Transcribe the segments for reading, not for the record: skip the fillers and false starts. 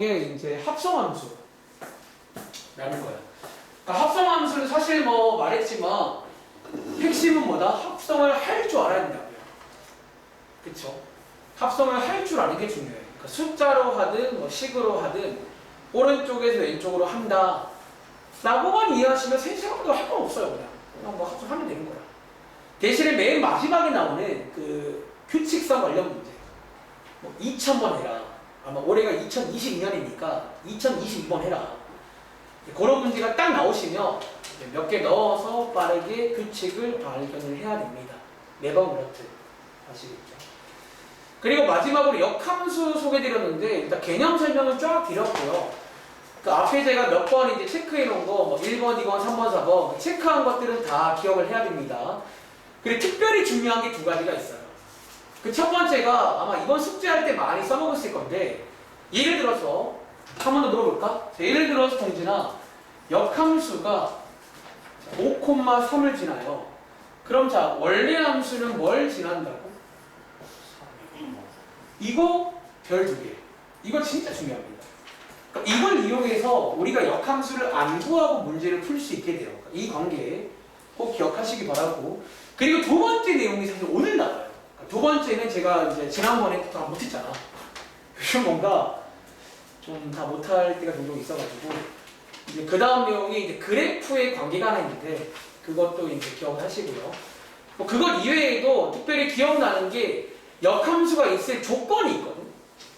이게 이제 합성함수라는 거야. 그러니까 합성함수는 사실 뭐 말했지만 핵심은 뭐다? 합성을 할 줄 알아야 된다고요. 그쵸? 합성을 할 줄 아는 게 중요해요. 그러니까 숫자로 하든 뭐 식으로 하든 오른쪽에서 왼쪽으로 한다 라고만 이해하시면 3시간도 할 건 없어요. 그냥 뭐 합성하면 되는 거야. 대신에 맨 마지막에 나오는 그 규칙성 관련 문제 뭐 2000번 해라. 아마 올해가 2022년이니까 2022번 해라. 그런 문제가 딱 나오시면 몇 개 넣어서 빠르게 규칙을 발견을 해야 됩니다. 매번 그렇듯 아시겠죠? 그리고 마지막으로 역함수 소개드렸는데 일단 개념 설명을 쫙 드렸고요. 그 앞에 제가 몇 번 이제 체크해 놓은 거, 뭐 1번, 2번, 3번, 4번 체크한 것들은 다 기억을 해야 됩니다. 그리고 특별히 중요한 게 두 가지가 있어요. 그 첫 번째가 아마 이번 숙제할 때 많이 써먹었을 건데, 예를 들어서 한 번 더 물어볼까? 자, 예를 들어서 동진아, 역함수가 5,3을 지나요. 그럼 자, 원래 함수는 뭘 지난다고? 이거 별 2개. 이거 진짜 중요합니다. 그러니까 이걸 이용해서 우리가 역함수를 안 구하고 문제를 풀 수 있게 돼요. 그러니까 이 관계 꼭 기억하시기 바라고. 그리고 두 번째 내용이 사실 오늘 나와요. 두 번째는 제가 이제 지난번에 다 못했잖아. 요즘 뭔가 좀 다 못할 때가 종종 있어가지고 이제 그 다음 내용이 이제 그래프의 관계가 하나 있는데 그것도 이제 기억하시고요. 뭐 그것 이외에도 특별히 기억나는 게 역함수가 있을 조건이 있거든.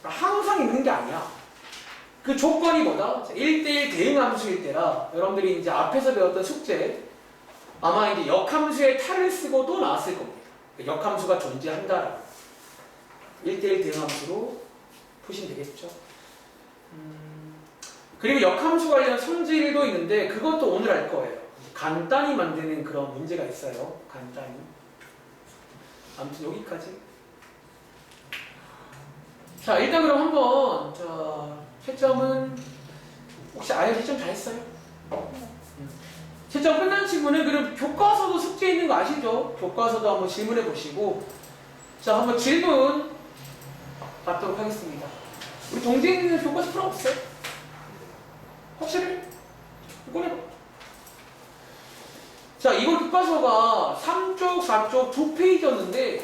그러니까 항상 있는 게 아니야. 그 조건이 뭐다? 1대1 대응함수일 때라 여러분들이 이제 앞에서 배웠던 숙제 아마 이제 역함수의 탈을 쓰고도 나왔을 겁니다. 역함수가 존재한다라고 1대1 대응함수로 푸시면 되겠죠. 그리고 역함수 관련 성질도 있는데 그것도 오늘 할 거예요. 간단히 만드는 그런 문제가 있어요. 간단히. 아무튼 여기까지. 자, 일단 그럼 한번 채점은 혹시 아예 채점 다 했어요? 채점 끝난 친구는 그럼 교과서도 숙제 있는 거 아시죠? 교과서도 한번 질문해 보시고 자, 한번 질문 받도록 하겠습니다. 우리 동진이는 교과서 풀어봤어요? 확실히? 꺼내봐. 자, 이거 교과서가 3쪽, 4쪽 2페이지였는데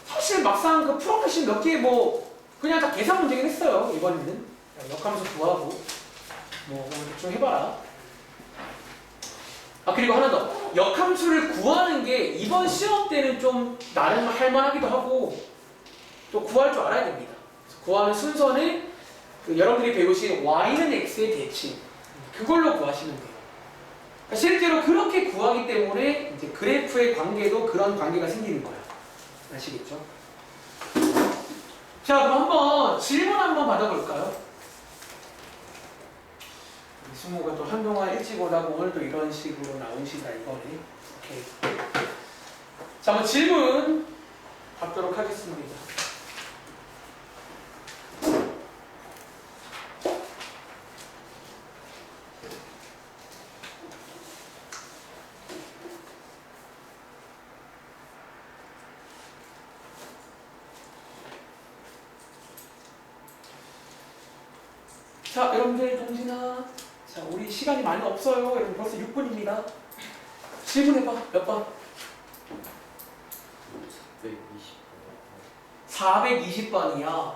사실 막상 그 풀어보신 몇 개 뭐 그냥 다 계산 문제긴 했어요. 이번에는 역함수 구하고 뭐 대충 해봐라. 아, 그리고 하나 더. 역함수를 구하는 게 이번 시험 때는 좀 나름 할만하기도 하고 또 구할 줄 알아야 됩니다. 구하는 순서는 그 여러분들이 배우신 y는 x의 대칭 그걸로 구하시면 돼요. 그러니까 실제로 그렇게 구하기 때문에 이제 그래프의 관계도 그런 관계가 생기는 거야. 아시겠죠? 자, 그럼 한번 질문 한번 받아볼까요? 승우가 또 한동안 일찍 오다가 오늘 또 이런 식으로 나오시다 이거네. 오케이. 자, 한번 질문 받도록 하겠습니다. 자, 여러분들 동진아. 자, 우리 시간이 많이 없어요. 여러분 벌써 6분입니다. 질문해봐. 몇 번? 420번이요.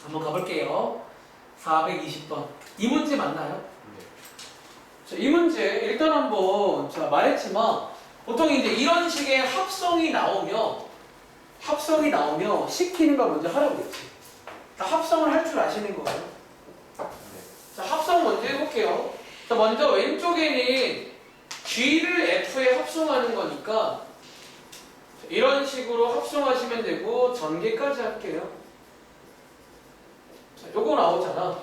한번 가볼게요. 420번. 이 문제 맞나요? 네. 자, 이 문제 일단 한번 제가 말했지만 보통 이제 이런 식의 합성이 나오면 시키는 거 먼저 하라고 그랬지. 다 합성을 할 줄 아시는 거예요. 자, 합성 먼저 해볼게요. 자, 먼저 왼쪽에는 G를 F에 합성하는 거니까 이런 식으로 합성하시면 되고 전개까지 할게요. 자, 요거 나오잖아.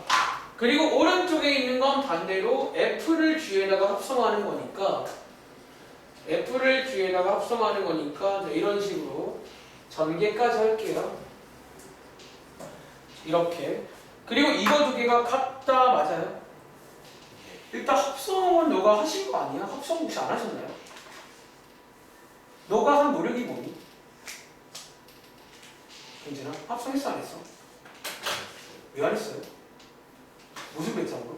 그리고 오른쪽에 있는 건 반대로 F를 G에다가 합성하는 거니까 F를 G에다가 합성하는 거니까 자, 이런 식으로 전개까지 할게요. 이렇게. 그리고 이거 두 개가 같다 맞아요? 일단 합성은 너가 하신 거 아니야? 합성 혹시 안 하셨나요? 너가 한 노력이 뭐니? 괜찮아? 합성했어 안 했어? 왜 안 했어요? 무슨 배짱으로?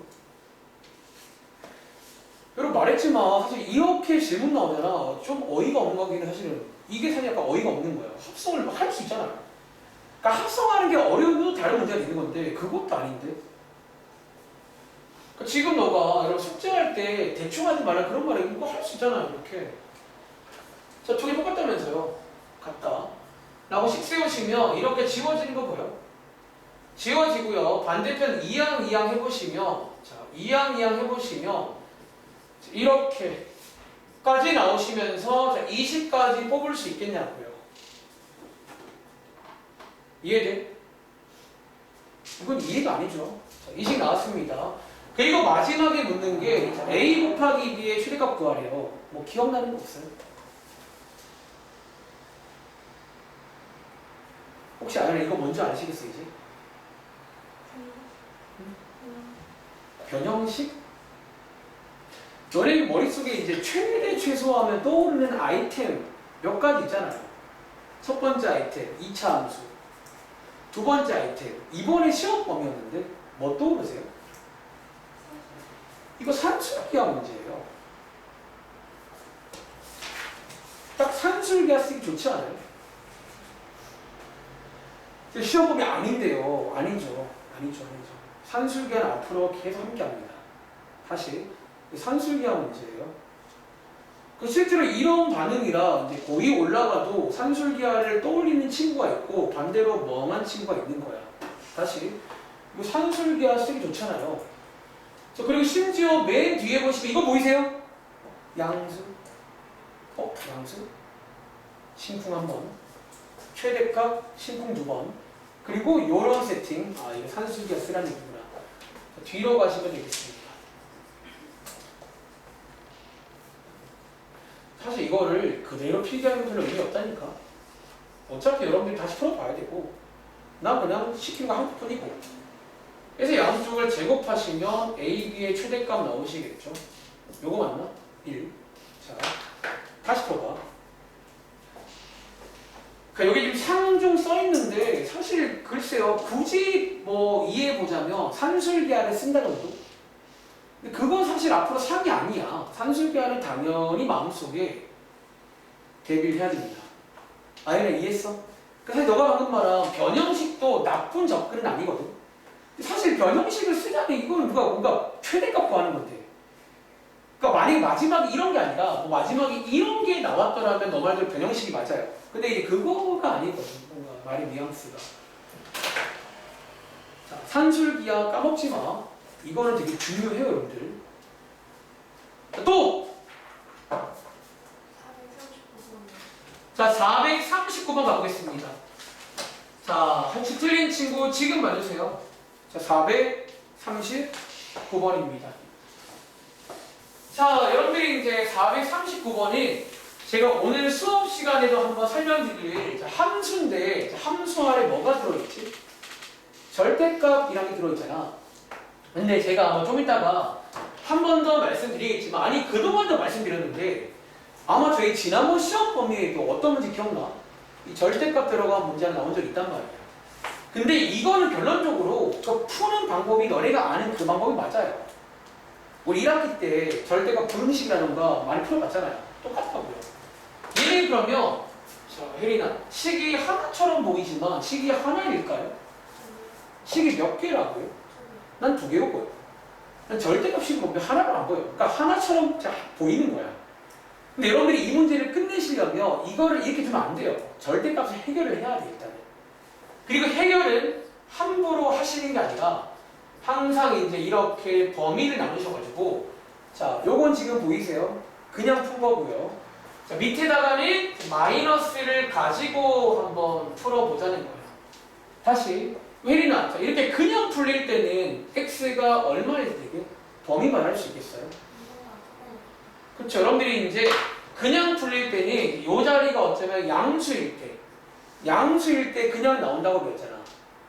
여러분 말했지만 사실 이렇게 질문 나오잖아. 좀 어이가 없는 거긴 사실은 이게 사실 약간 어이가 없는 거야. 합성을 할 수 있잖아요. 그러니까 합성하는 게 어려워도 다른 문제가 되는 건데 그것도 아닌데. 그러니까 지금 너가 여러분 숙제할 때 대충 하지 말라 그런 말에 이거 할 수 있잖아요. 이렇게. 자, 두 개 똑같다면서요. 같다. 라고 식 세우시면 이렇게 지워지는 거 보여. 지워지고요. 반대편 이항 해보시면 자, 이항 해보시면 이렇게까지 나오시면서 자, 20까지 뽑을 수 있겠냐고요. 이해돼? 이건 이해가 아니죠. 자, 20 나왔습니다. 그리고 마지막에 묻는 게 A 곱하기 B의 최대값 구하래요. 뭐 기억나는 거 없어요? 혹시 아니면 이거 뭔지 아시겠어요 이제? 변형식? 너네 머릿속에 이제 최대 최소하면 떠오르는 아이템 몇 가지 있잖아요. 첫 번째 아이템 2차 함수, 두 번째 아이템 이번에 시험 범위였는데 뭐 떠오르세요? 이거 산술기하 문제예요. 딱 산술기하 쓰기 좋지 않아요? 시험 범위 아닌데요. 아니죠. 산술기하는 앞으로 계속 함께합니다. 다시 산술기하 문제예요. 실제로 이런 반응이라 이제 고이 올라가도 산술기하를 떠올리는 친구가 있고 반대로 멍한 친구가 있는 거야. 다시 이거 산술기하 쓰기 좋잖아요. 그리고 심지어 맨 뒤에 보시면 이거 보이세요? 양수. 양수? 심쿵 한 번. 최대값 심쿵 두 번. 그리고 요런 세팅. 이거 산술기하 쓰라는 얘기구나. 뒤로 가시면 되겠습니다. 사실 이거를 그대로 필기하는 건 별로 의미 없다니까. 어차피 여러분들이 다시 풀어봐야 되고 나 그냥 시키는 거 한 푼이고. 그래서 양쪽을 제곱하시면 A, B의 최대값 나오시겠죠. 요거 맞나? 1. 자, 다시 풀어봐. 그러니까 여기 지금 상중 써있는데 사실 글쎄요. 굳이 뭐 이해해보자면 산술기하를 쓴다고도 근데 그건 사실 앞으로 상이 아니야. 산술기하는 당연히 마음속에 대비를 해야 됩니다. 아이네 이해했어? 그래서 너가 방금 말한 변형식도 나쁜 접근은 아니거든. 사실 변형식을 쓰자면 이건 누가 뭔가 최대값 구하는 건데. 그러니까 만약에 마지막에 이런 게 아니라 뭐 마지막에 이런 게 나왔더라면 너 말대로 변형식이 맞아요. 근데 이제 그거가 아니거든. 뭔가 말의 뉘앙스가. 자, 산술기하 까먹지 마. 이거는 되게 중요해요, 여러분들. 또! 자, 439번 가보겠습니다. 자, 혹시 틀린 친구 지금 봐주세요. 자, 439번입니다. 자, 여러분들이 이제 439번이 제가 오늘 수업 시간에도 한번 설명드릴 함수인데 함수 아래 뭐가 들어있지? 절대값이라는 게 들어있잖아. 근데 제가 아마 좀 이따가 한 번 더 말씀드리겠지만 아니 그동안도 말씀드렸는데 아마 저희 지난번 시험 범위에도 어떤 문제 기억나? 이 절대값 들어간 문제 하나 나온 적이 있단 말이야. 근데 이거는 결론적으로 그 푸는 방법이 너네가 아는 그 방법이 맞아요. 우리 1학기 때 절대값 부등식이라던가 많이 풀어봤잖아요. 똑같다고요. 얘는 그러면 자, 혜린아 식이 하나처럼 보이지만 식이 하나일까요? 식이 몇 개라고요? 난 두 개로 보여. 난 절대값식이 보면 하나로 안 보여. 그러니까 하나처럼 보이는 거야. 근데 여러분들이 이 문제를 끝내시려면 이거를 이렇게 두면 안 돼요. 절대값을 해결을 해야 돼 일단은. 그리고 해결은 함부로 하시는 게 아니라 항상 이제 이렇게 범위를 나누셔가지고 자, 요건 지금 보이세요? 그냥 푼 거고요. 자, 밑에다가는 마이너스를 가지고 한번 풀어보자는 거예요. 다시 혜린아, 자, 이렇게 그냥 풀릴 때는 x가 얼마일 때게 범위만 할 수 있겠어요? 그렇죠. 여러분들이 이제 그냥 풀릴 때는 이 자리가 어쩌면 양수일 때 그냥 나온다고 배웠잖아.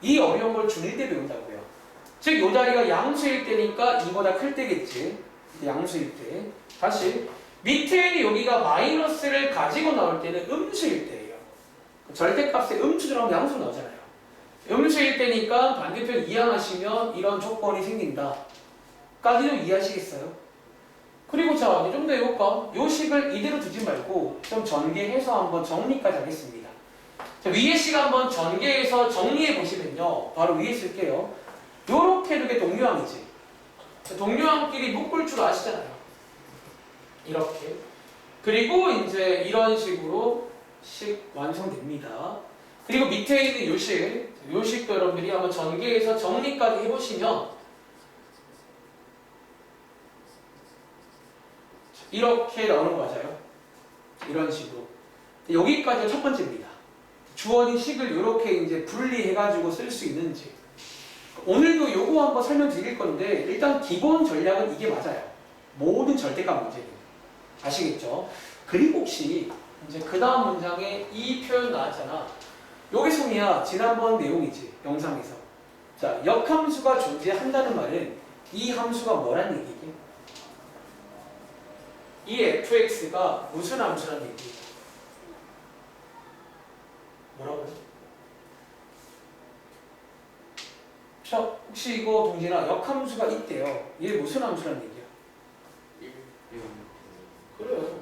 이 어려운 걸 중1 때 배운다고요. 즉, 이 자리가 양수일 때니까 이보다 클 때겠지. 양수일 때. 다시 밑에는 여기가 마이너스를 가지고 나올 때는 음수일 때예요. 절대값에 음수 들어가면 양수 나오잖아요. 음수일 때니까 반대편 이항하시면 이런 조건이 생긴다. 까지는 이해하시겠어요? 그리고 자, 좀 더 해볼까? 요 식을 이대로 두지 말고 좀 전개해서 한번 정리까지 하겠습니다. 자, 위에 식 한번 전개해서 정리해 보시면요. 바로 위에 쓸게요. 요렇게 두개 동류항이지. 동류항끼리 묶을 줄 아시잖아요. 이렇게. 그리고 이제 이런 식으로 식 완성됩니다. 그리고 밑에 있는 요 식도 여러분들이 한번 전개해서 정리까지 해보시면 이렇게 나오는 거 맞아요? 이런 식으로. 여기까지가 첫 번째입니다. 주어진 식을 이렇게 이제 분리해가지고 쓸 수 있는지. 오늘도 요거 한번 설명드릴 건데 일단 기본 전략은 이게 맞아요. 모든 절대값 문제는. 아시겠죠? 그리고 혹시 이제 그 다음 문장에 이 표현 나왔잖아. 요게 송이야. 지난번 내용이지. 영상에서. 자, 역함수가 존재한다는 말은 이 함수가 뭐란 얘기지? 이 fx가 무슨 함수란 얘기예요? 뭐라고요? 자, 혹시 이거 동진아 역함수가 있대요. 얘 무슨 함수란 얘기야? 그래요.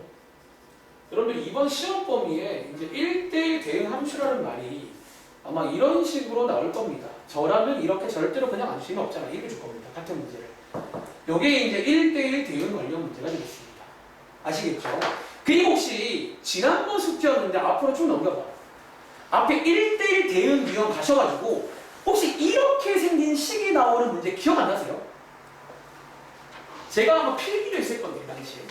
여러분들 이번 시험 범위에 이제 1대1 대응 함수라는 말이 아마 이런 식으로 나올 겁니다. 저라면 이렇게 절대로 그냥 안 쓰면 없잖아. 이렇게 줄 겁니다. 같은 문제를. 요게 이제 1대1 대응 관련 문제가 되겠습니다. 아시겠죠? 그리고 혹시 지난번 숙제였는데 앞으로 쭉 넘겨봐. 앞에 1대1 대응 유형 가셔가지고 혹시 이렇게 생긴 식이 나오는 문제 기억 안 나세요? 제가 한번 필기도 했을 건데 그 당시에.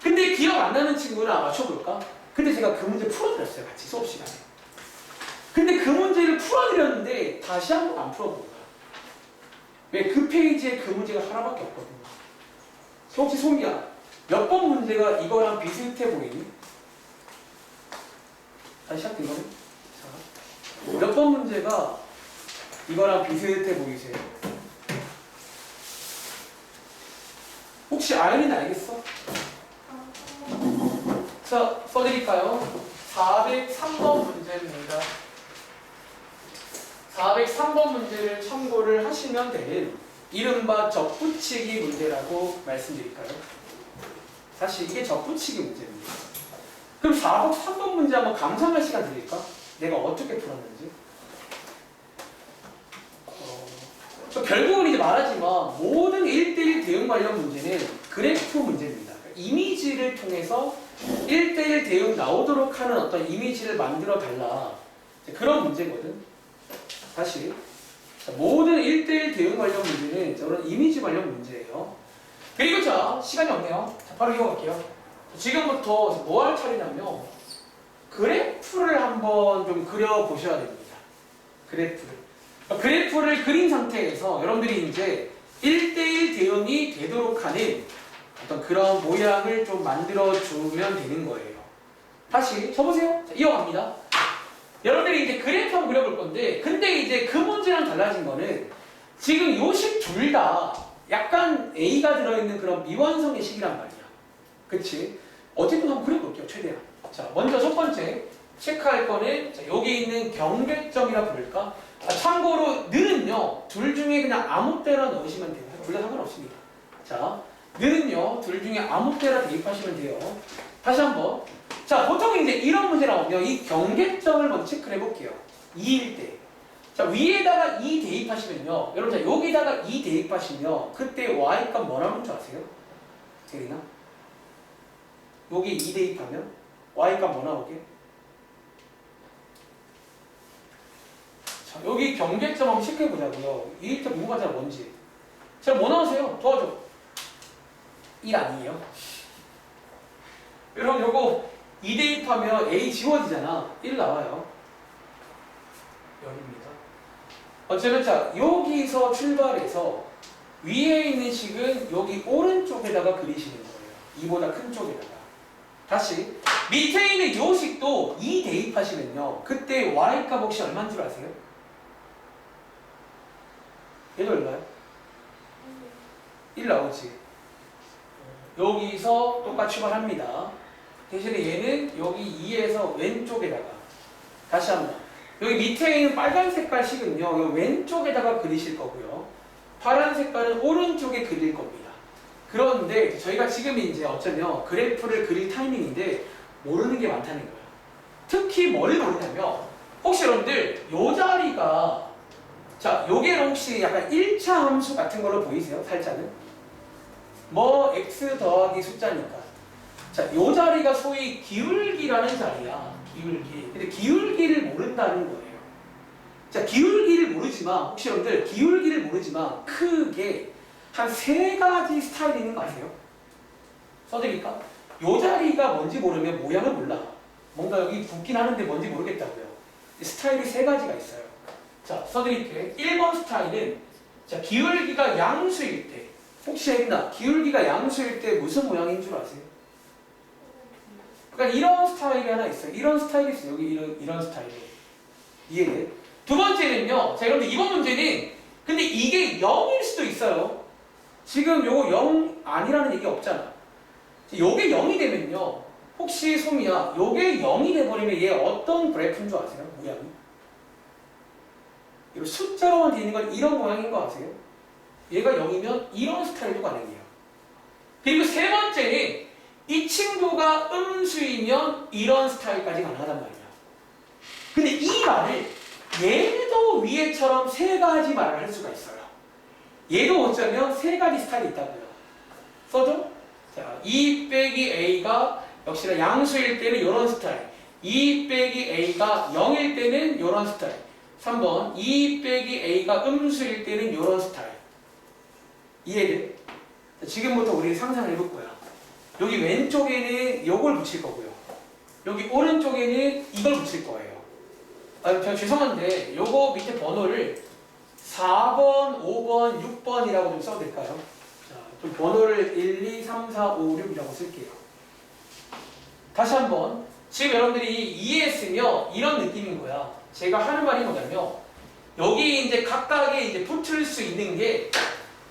근데 기억 안 나는 친구는 맞춰볼까? 근데 제가 그 문제 풀어드렸어요. 같이 수업 시간에. 근데 그 문제를 풀어드렸는데 다시 한 번 안 풀어본 거야. 왜? 그 페이지에 그 문제가 하나밖에 없거든요. 혹시 송이야, 몇 번 문제가 이거랑 비슷해 보이니? 다시 시작된 거네? 몇 번 문제가 이거랑 비슷해 보이세요? 혹시 아연이는 알겠어? 자, 써드릴까요? 403번 문제입니다. 403번 문제를 참고를 하시면 되는 이른바 접붙이기 문제라고 말씀드릴까요? 사실 이게 접붙이기 문제입니다. 그럼 403번 문제 한번 감상할 시간 드릴까? 내가 어떻게 풀었는지. 결국은 이제 말하지만 모든 1대1 대응 관련 문제는 그래프 문제입니다. 이미지를 통해서 1대1 대응 나오도록 하는 어떤 이미지를 만들어 달라. 그런 문제거든. 사실 모든 1대1 대응 관련 문제는 저런 이미지 관련 문제예요. 그리고 자, 시간이 없네요. 자, 바로 이어갈게요. 지금부터 뭐 할 차례냐면 그래프를 한번 좀 그려보셔야 됩니다. 그래프를 그린 상태에서 여러분들이 이제 1대1 대응이 되도록 하는 어떤 그런 모양을 좀 만들어주면 되는 거예요. 다시 쳐보세요. 자, 이어갑니다. 여러분들이 이제 그래프 한번 그려볼 건데, 근데 이제 그 문제랑 달라진 거는 지금 요식 둘 다 약간 A가 들어있는 그런 미완성의 식이란 말이야. 그치? 어쨌든 한번 그려볼게요. 최대한. 자, 먼저 첫 번째 체크할 거는 자, 여기 있는 경계점이라 부를까? 참고로 는요 둘 중에 그냥 아무 때나 넣으시면 돼요. 둘 다 상관없습니다. 자, 는요 둘 중에 아무 때나 대입하시면 돼요. 다시 한번. 자, 보통 이제 이런 문제 나오면 이 경계점을 먼저 체크를 해볼게요. 2일 때. 자, 위에다가 2 대입하시면요. 여러분, 자, 여기다가 2 대입하시면 그때 y값 뭐 나오는 줄 아세요? 대리나? 여기 2 대입하면 y값 뭐 나오게? 자, 여기 경계점 한번 체크해보자고요. 2일 때 무관자가 뭔지. 자, 뭐 나오세요? 도와줘. 1 아니에요? 여러분, 요거 2 대입하면 A 지워지잖아. 1 나와요. 0입니다. 어쨌든 자, 여기서 출발해서 위에 있는 식은 여기 오른쪽에다가 그리시는 거예요. 2보다 큰 쪽에다가. 다시 밑에 있는 요 식도 2 대입하시면요. 그때 y값 혹시 얼마인 줄 아세요? 얘도 얼마요? 1 나오지. 여기서 똑같이 출발합니다. 대신에 얘는 여기 2에서 왼쪽에다가 다시 한번 여기 밑에 있는 빨간 색깔 식은요, 요 왼쪽에다가 그리실 거고요. 파란 색깔은 오른쪽에 그릴 겁니다. 그런데 저희가 지금 이제 어쩌면 그래프를 그릴 타이밍인데 모르는 게 많다는 거예요. 특히 뭘 모르냐면 혹시 여러분들 요 자리가 자, 요게 혹시 약간 1차 함수 같은 걸로 보이세요? 살짝은? 뭐 x 더하기 숫자니까. 자, 요 자리가 소위 기울기라는 자리야. 기울기. 근데 기울기를 모른다는 거예요. 자, 기울기를 모르지만 혹시 여러분들 기울기를 모르지만 크게 한 3가지 스타일이 있는 거 아세요? 써드릴까? 요 자리가 뭔지 모르면 모양을 몰라. 뭔가 여기 붙긴 하는데 뭔지 모르겠다고요. 스타일이 3가지가 있어요. 자, 써드릴게요. 1번 스타일은 자, 기울기가 양수일 때 혹시 했나? 기울기가 양수일 때 무슨 모양인 줄 아세요? 그러니까 이런 스타일이 하나 있어요. 이런 스타일이 있어요. 여기 이런 스타일이. 이해돼? 두 번째는요. 자, 여러분들 이번 문제는 근데 이게 0일 수도 있어요. 지금 요거 0 아니라는 얘기 없잖아. 요게 0이 되면요. 혹시 소미야, 요게 0이 돼버리면 얘 어떤 그래프인 줄 아세요? 모양이? 이거 숫자로만 되어 있는 건 이런 모양인 거 아세요? 얘가 0이면 이런 스타일도 가능해요. 그리고 세 번째는 이 친구가 음수이면 이런 스타일까지 가능하단 말이야. 근데 이 말을 얘도 위에처럼 3가지 말을 할 수가 있어요. 얘도 어쩌면 3가지 스타일이 있다고요. 써줘? 자, 2 빼기 a가 역시나 양수일 때는 이런 스타일. 2 빼기 a가 0일 때는 이런 스타일. 3번 2 빼기 a가 음수일 때는 이런 스타일. 이해돼? 자, 지금부터 우리 상상을 해볼 거야. 여기 왼쪽에는 이걸 붙일 거고요. 여기 오른쪽에는 이걸 붙일 거예요. 아, 저 죄송한데 요거 밑에 번호를 4번, 5번, 6번이라고 좀 써도 될까요? 자, 좀 번호를 1, 2, 3, 4, 5, 6이라고 쓸게요. 다시 한번. 지금 여러분들이 이해했으면 이런 느낌인 거야. 제가 하는 말이 뭐냐면 여기 이제 각각에 이제 붙을 수 있는 게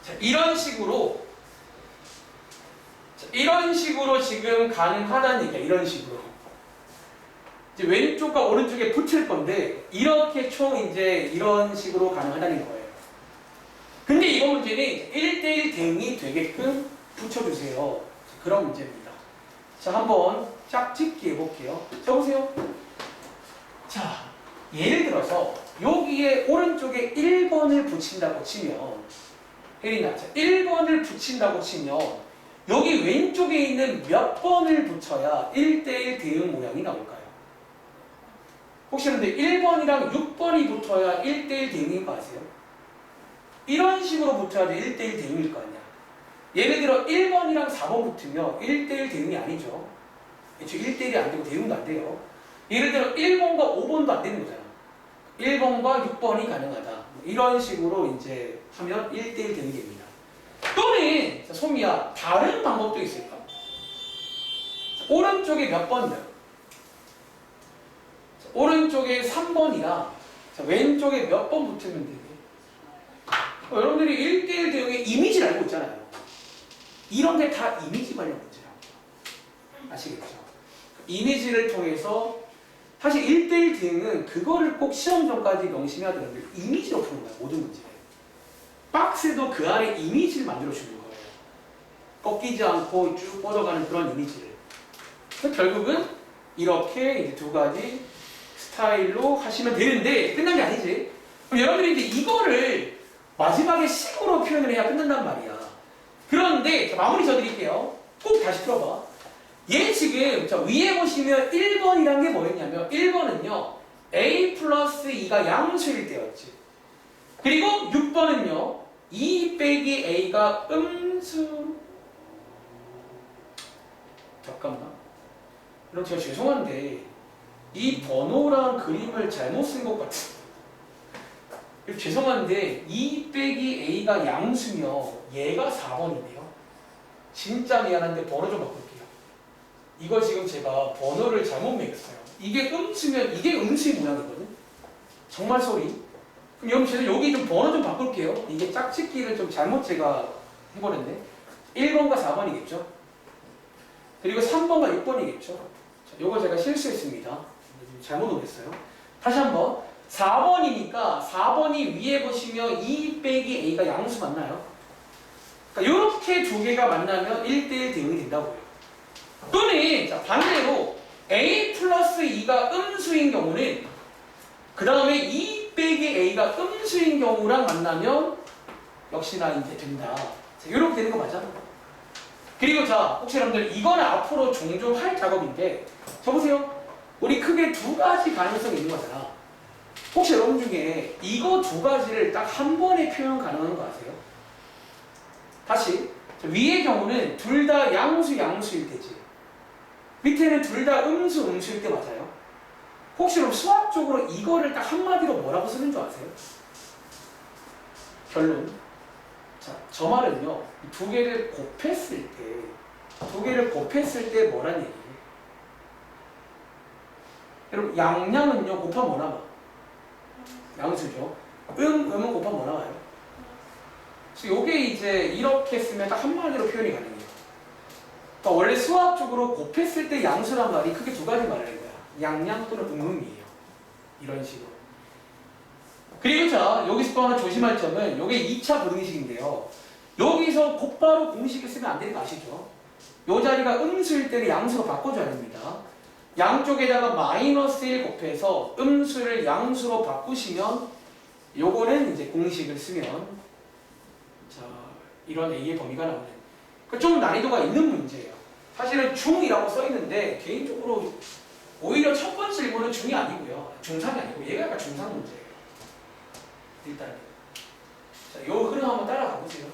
자, 이런 식으로 지금 가능하다는 얘기야. 이런 식으로. 이제 왼쪽과 오른쪽에 붙을 건데 이렇게 총 이제 이런 식으로 가능하다는 거예요. 근데 이번 문제는 1대1 대응이 되게끔 붙여주세요. 그런 문제입니다. 자, 한번 짝짓기 해볼게요. 자, 보세요. 자, 예를 들어서 여기에 오른쪽에 1번을 붙인다고 치면 혜린아, 1번을 붙인다고 치면 여기 왼쪽에 있는 몇 번을 붙여야 1대1 대응 모양이 나올까요? 혹시 근데 1번이랑 6번이 붙어야 1대1 대응인 거 아세요? 이런 식으로 붙어야 돼 1대1 대응일 거 아니야. 예를 들어 1번이랑 4번 붙으면 1대1 대응이 아니죠. 1대1이 안 되고 대응도 안 돼요. 예를 들어 1번과 5번도 안 되는 거잖아. 1번과 6번이 가능하다. 이런 식으로 이제 하면 1대1 대응이 됩니다. 또는 소미야 다른 방법도 있을까? 오른쪽에 몇 번이야? 오른쪽에 3번이랑 왼쪽에 몇 번 붙으면 되게? 여러분들이 1대1 대응의 이미지를 알고 있잖아요. 이런 게 다 이미지 관련 문제라고. 아시겠죠? 이미지를 통해서 사실 1대1 대응은 그거를 꼭 시험 전까지 명심해야 되는데 이미지로 푸는 거야. 모든 문제를. 박스도 그 안에 이미지를 만들어주는 거예요. 꺾이지 않고 쭉 뻗어가는 그런 이미지를. 그래서 결국은 이렇게 이제 2가지 스타일로 하시면 되는데 끝난 게 아니지. 그럼 여러분들이 이제 이거를 마지막에 식으로 표현을 해야 끝난단 말이야. 그런데 마무리 져드릴게요. 꼭 다시 풀어봐. 얘 지금 자, 위에 보시면 1번이란 게 뭐였냐면 1번은요 a 플러스 2가 양수일 때였지. 그리고 6번은요 2 빼기 a가 음수. 잠깐만. 그럼 제가 죄송한데 이 번호랑 그림을 잘못 쓴 것 같아요. 죄송한데 2 빼기 a가 양수며 얘가 4번인데요. 진짜 미안한데 번호 좀 바꿀게요. 이거 지금 제가 번호를 잘못 매겼어요. 이게 음수면 이게 음수의 모양이거든. 정말 소리. 그럼 여러분 제가 여기 좀 번호 좀 바꿀게요. 이게 짝짓기를 좀 잘못 제가 해버렸네. 1번과 4번이겠죠. 그리고 3번과 6번이겠죠. 요거 제가 실수했습니다. 잘못 오겠어요. 다시 한번. 4번이니까 4번이 위에 보시면 2 빼기 a가 양수 맞나요? 그러니까 이렇게 두 개가 만나면 1대1 대응이 된다고요. 또는 자, 반대로 a 플러스 2가 음수인 경우는 그 다음에 2 빼기 a가 음수인 경우랑 만나면 역시나 이제 된다. 자, 이렇게 되는 거 맞아? 그리고 자, 혹시 여러분들 이거는 앞으로 종종 할 작업인데 저 보세요. 우리 크게 두 가지 가능성이 있는 거잖아. 혹시 여러분 중에 이거 두 가지를 딱 한 번에 표현 가능한 거 아세요? 다시 위의 경우는 둘 다 양수일 때지. 밑에는 둘 다 음수일 때 맞아요. 혹시 그럼 수학적으로 이거를 딱 한마디로 뭐라고 쓰는 줄 아세요? 결론. 자, 저 말은요. 두 개를 곱했을 때 뭐란 얘기예요? 여러분 양량은요 곱하면 뭐 나와? 양수죠. 음은 곱하면 뭐 나와요? 그래서 요게 이제 이렇게 쓰면 딱 한마디로 표현이 가능해요. 그러니까 원래 수학적으로 곱했을 때 양수란 말이 크게 두 가지 말을 하는 거야. 양량 또는 음이에요. 이런 식으로. 그리고 자, 여기서 또 하나 조심할 점은 요게 2차 부등식인데요. 여기서 곧바로 공식을 쓰면 안 되는 거 아시죠? 요 자리가 음수일 때는 양수로 바꿔줘야 됩니다. 양쪽에다가 마이너스 1 곱해서 음수를 양수로 바꾸시면 요거는 이제 공식을 쓰면 자, 이런 A의 범위가 나오는 그러니까 좀 난이도가 있는 문제예요. 사실은 중이라고 써 있는데 개인적으로 오히려 첫 번째 질문은 중이 아니고요. 중상이 아니고 얘가 약간 중상 문제예요. 일단 자, 요 흐름 한번 따라가 보세요.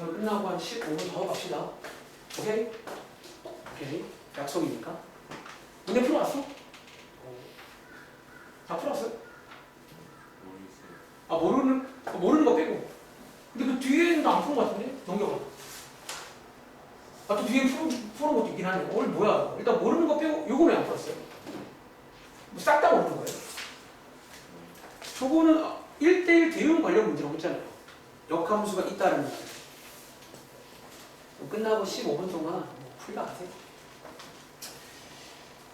오늘 끝나고 한 15분 더 갑시다. 오케이? 오케이. 약속이니까. 문제 풀어왔어? 다 풀었어요? 아, 모르는 거 빼고. 근데 그 뒤에는 안 푸는 거 같은데? 넘겨가. 아, 또 뒤에 푸는 것도 있긴 하네. 오늘 뭐야? 일단 모르는 거 빼고, 요거 왜 안 풀었어요? 뭐 싹 다 모르는 거예요? 저거는 1대1 대응 관련 문제라고 했잖아요. 역함수가 있다는 거. 끝나고 15분 동안 풀다 가세요.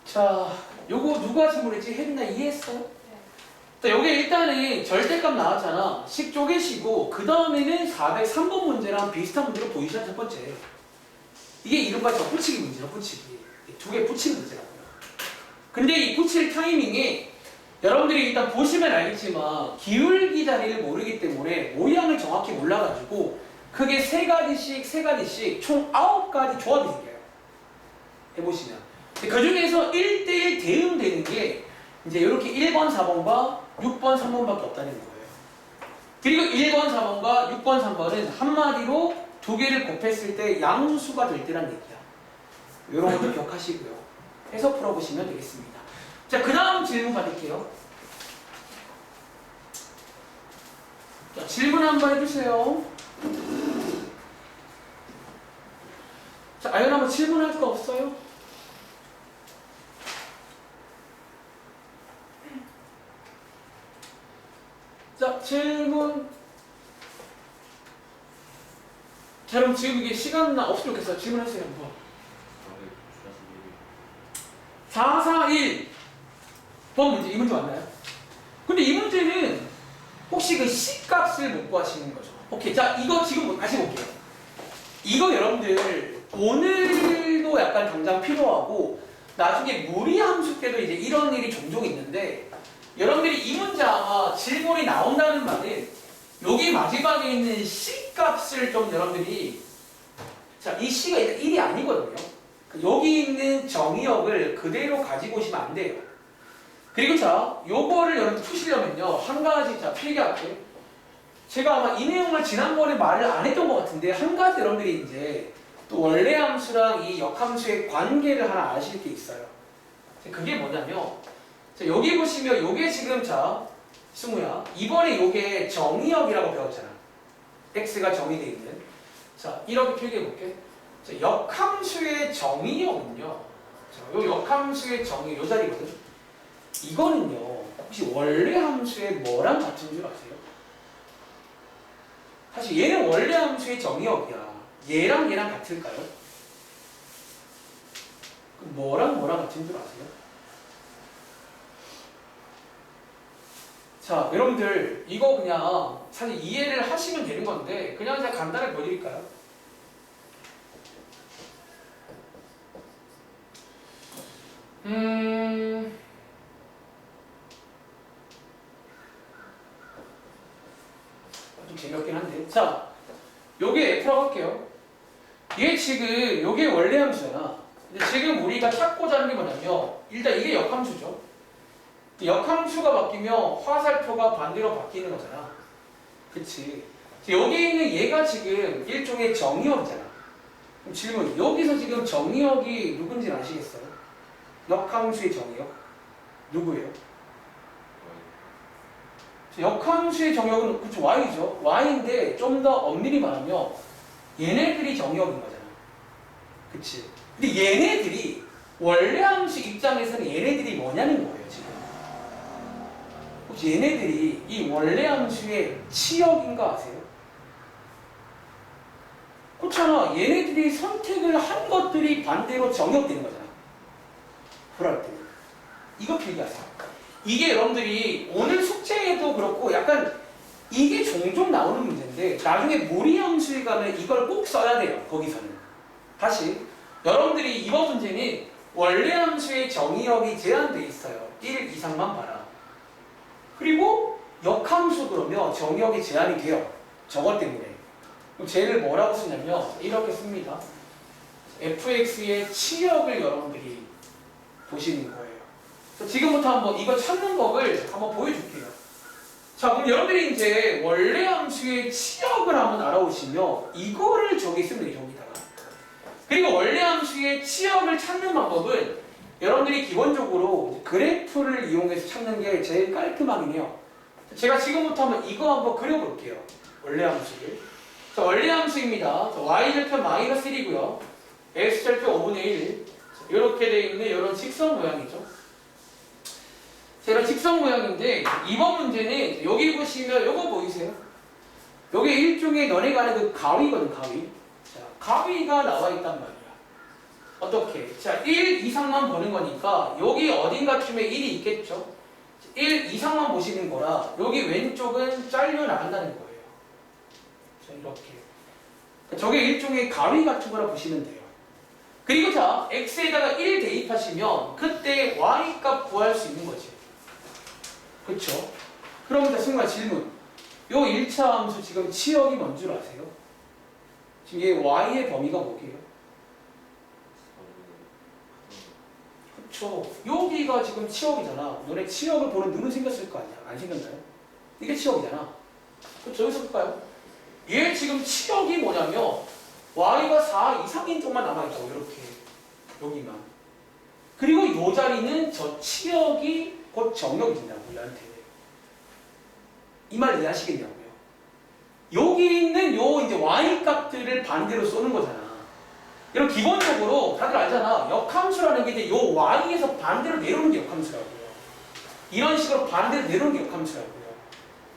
자, 요거 누가 질문했지? 혜린아 이해했어요? 네. 자, 요게 일단은 절대값 나왔잖아. 식 쪼개시고 그 다음에는 403번 문제랑 비슷한 문제로 보이시죠? 첫 번째. 이게 이른바 접붙이기 문제야, 붙이기. 두 개 붙이는 문제라고요. 근데 이 붙일 타이밍에 여러분들이 일단 보시면 알겠지만 기울기 자리를 모르기 때문에 모양을 정확히 몰라가지고 크게 세 가지씩 총 9가지 조합이 생겨요. 해보시면. 그 중에서 1대1 대응되는 게 이제 이렇게 1번, 4번과 6번, 3번밖에 없다는 거예요. 그리고 1번, 4번과 6번, 3번은 한마디로 두 개를 곱했을 때 양수가 될 때란 얘기야. 이런 것도 기억하시고요. 해서 풀어보시면 되겠습니다. 자, 그 다음 질문 받을게요. 자, 질문 한번 해주세요. 자, 아연아 뭐 질문할 거 없어요? 자, 질문. 자, 그럼 지금 이게 시간 없으면 좋겠어요. 질문하세요, 한번. 441번 문제, 이 문제 맞나요? 근데 이 문제는 혹시 그 C값을 못 구하시는 거죠? 오케이, 자, 이거 지금 다시 볼게요. 이거 여러분들 오늘도 약간 당장 필요하고 나중에 무리함수 때도 이제 이런 일이 종종 있는데 여러분들이 이 문제 아마 질문이 나온다는 말은 여기 마지막에 있는 C값을 좀 여러분들이 자, 이 C가 일단 1이 아니거든요. 여기 있는 정의역을 그대로 가지고 오시면 안 돼요. 그리고 자, 요거를 여러분 푸시려면요. 한 가지 자, 필기할게요. 제가 아마 이 내용을 지난번에 말을 안 했던 것 같은데 한 가지 여러분들이 이제 또 원래 함수랑 이 역함수의 관계를 하나 아실 게 있어요. 그게 뭐냐면 자, 여기 보시면 요게 지금 자 승우야 이번에 요게 정의역이라고 배웠잖아. x가 정의되어 있는 자 이렇게 필기해 볼게. 자, 역함수의 정의역은요. 자, 요 역함수의 정의 요 자리거든. 이거는요. 혹시 원래 함수의 뭐랑 같은 줄 아세요? 사실 얘는 원래 함수의 정의역이야. 얘랑 얘랑 같을까요? 그럼 뭐랑 같은 줄 아세요? 자, 여러분들 이거 그냥 사실 이해를 하시면 되는 건데 그냥 제가 간단하게 보여드릴까요? 좀 재미없긴 한데 자, 요게 F라고 할게요. 얘 지금 요게 원래 함수잖아. 근데 지금 우리가 찾고자 하는 게 뭐냐면 일단 이게 역함수죠. 역함수가 바뀌면 화살표가 반대로 바뀌는 거잖아. 그치? 여기 있는 얘가 지금 일종의 정의역이잖아. 그럼 질문, 여기서 지금 정의역이 누군지 아시겠어요? 역함수의 정의역? 누구예요? 역함수의 정의역은 그쵸, y죠. y인데 좀 더 엄밀히 말하면 얘네들이 정의역인 거잖아. 그치? 근데 얘네들이 원래 함수 입장에서는 얘네들이 뭐냐는 거예요, 지금. 혹시 얘네들이 이 원래 함수의 치역인가 아세요? 그렇잖아. 얘네들이 선택을 한 것들이 반대로 정역되는 거잖아. 그럴 때. 이거 필기하세요. 이게 여러분들이 오늘 숙제에도 그렇고 약간 이게 종종 나오는 문제인데 나중에 무리함수에 가면 이걸 꼭 써야 돼요. 거기서는. 다시. 여러분들이 이번 문제는 원래 함수의 정의역이 제한돼 있어요. 1 이상만 봐라. 그리고 역함수 그러면 정의역이 제한이 돼요. 저것 때문에. 그럼 쟤를 뭐라고 쓰냐면 이렇게 씁니다. fx의 치역을 여러분들이 보시는 거예요. 지금부터 한번 이거 찾는 법을 한번 보여줄게요. 자, 그럼 여러분들이 이제 원래 함수의 치역을 한번 알아보시면 이거를 저기 쓰면 돼요. 여기다가. 그리고 원래 함수의 치역을 찾는 방법은 여러분들이 기본적으로 그래프를 이용해서 찾는 게 제일 깔끔하긴 해요. 제가 지금부터 한번 이거 한번 그려볼게요. 원래 함수를. 자, 원래 함수입니다. y절편 마이너스 1이고요. x절편 5분의 1. 이렇게 되어 있는 이런 직선 모양이죠. 이런 직선 모양인데 이번 문제는 여기 보시면 이거 보이세요? 이게 일종의 너네가 아는 그 가위거든, 가위. 자, 가위가 나와 있단 말이야. 어떻게? 자, 1 이상만 보는 거니까 여기 어딘가쯤에 1이 있겠죠? 1 이상만 보시는 거라 여기 왼쪽은 잘려 나간다는 거예요. 자, 이렇게. 저게 일종의 가위 같은 거라 보시면 돼요. 그리고 자, x에다가 1 대입하시면 그때 y 값 구할 수 있는 거지. 그쵸? 그럼 자, 순간 질문. 요 1차 함수 지금 치역이 뭔 줄 아세요? 지금 얘 y의 범위가 뭐게요? 그쵸. 여기가 지금 치역이잖아. 너네 치역을 보는 눈은 생겼을 거 아니야. 안 생겼나요? 이게 치역이잖아. 그쵸? 여기서 볼까요? 얘 지금 치역이 뭐냐면 y가 4 이상인 쪽만 남아있다고. 이렇게. 여기만. 그리고 요 자리는 저 치역이 곧 정역이 된다고. 우리한테. 이 말 이해하시겠냐고요? 여기 있는 요 이제 y 값들을 반대로 쏘는 거잖아. 이런 기본적으로 다들 알잖아. 역함수라는 게 이제 요 y에서 반대로 내려오는 게 역함수라고요. 이런 식으로 반대로 내려오는 게 역함수라고요.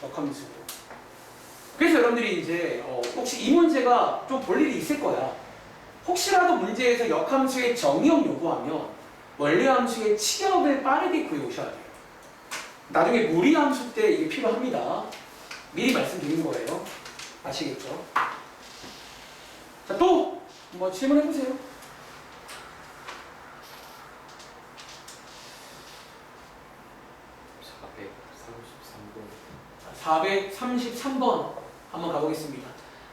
역함수. 그래서 여러분들이 이제 혹시 이 문제가 좀 볼 일이 있을 거야. 혹시라도 문제에서 역함수의 정의역 요구하면 원래 함수의 치역을 빠르게 구해 오셔야 돼요. 나중에 무리함수 때 이게 필요합니다. 미리 말씀드린 거예요. 아시겠죠? 자, 또 뭐 질문해보세요. 433번 한번 가보겠습니다.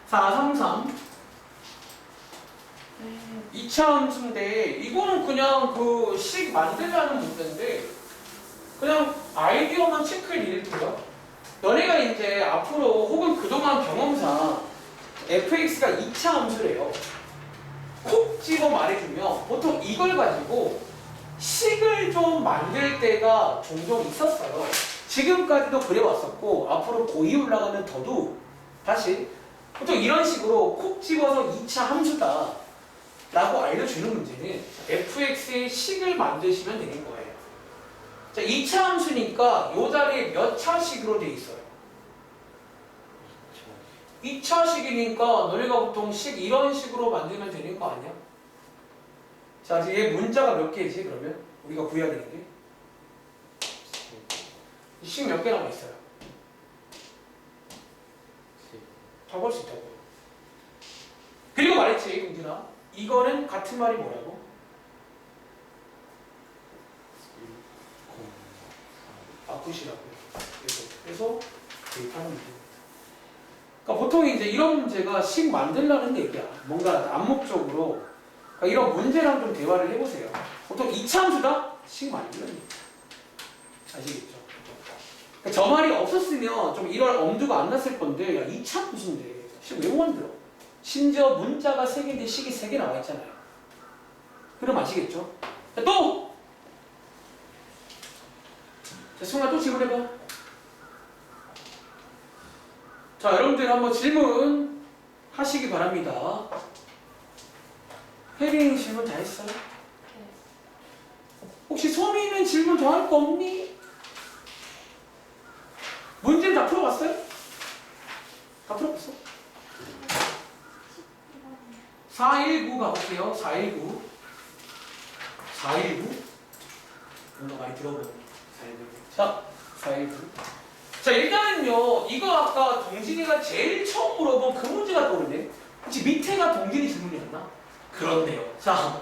433 2차 함수인데 이거는 그냥 그 식 만들라는 문제인데 그냥 아이디어만 체크해 드릴게요. 너네가 이제 앞으로 혹은 그동안 경험상 fx가 2차 함수래요. 콕 집어 말해주면 보통 이걸 가지고 식을 좀 만들 때가 종종 있었어요. 지금까지도 그래왔었고 앞으로 고2 올라가면 더더욱 다시 보통 이런 식으로 콕 집어서 2차 함수다 라고 알려주는 문제는 fx의 식을 만드시면 되는 거예요. 자, 2차 함수니까 이 자리에 몇 차식으로 되어 있어요? 2차식이니까 너네가 보통 식 이런 식으로 만들면 되는 거 아니야? 자, 이제 얘 문자가 몇 개지 그러면? 우리가 구해야 되는 게? 식 몇 개 남아 있어요? 답할 수 있다고요. 그리고 말했지, 공준아. 이거는 같은 말이 뭐라고? 바꾸시라고요. 그래서 대입하는 문제입니다. 그러니까 보통 이제 이런 문제가 식 만들라는 얘기야. 뭔가 암묵적으로. 그러니까 이런 문제랑 좀 대화를 해보세요. 보통 이차함수다? 식 만들라는 얘기야. 아시겠죠? 그러니까 저 말이 없었으면 좀 이런 엄두가 안 났을 건데, 야, 이차함수인데 식 왜 못 만들어? 심지어 문자가 3개인데 식이 3개 나와 있잖아요. 그럼 아시겠죠? 자, 또! 자, 승아 또 질문해봐. 자, 여러분들 한번 질문 하시기 바랍니다. 혜린이 질문 다 했어요? 혹시 소미는 질문 더 할 거 없니? 문제는 다 풀어봤어요? 다 풀어봤어? 419 가볼게요. 419. 419. 뭔가 많이 들어보네. 419. 자, 419. 자, 일단은요, 이거 아까 동진이가 제일 처음 물어본 그 문제가 떠오르네. 혹시 밑에가 동진이 질문이었나? 그렇네요. 자,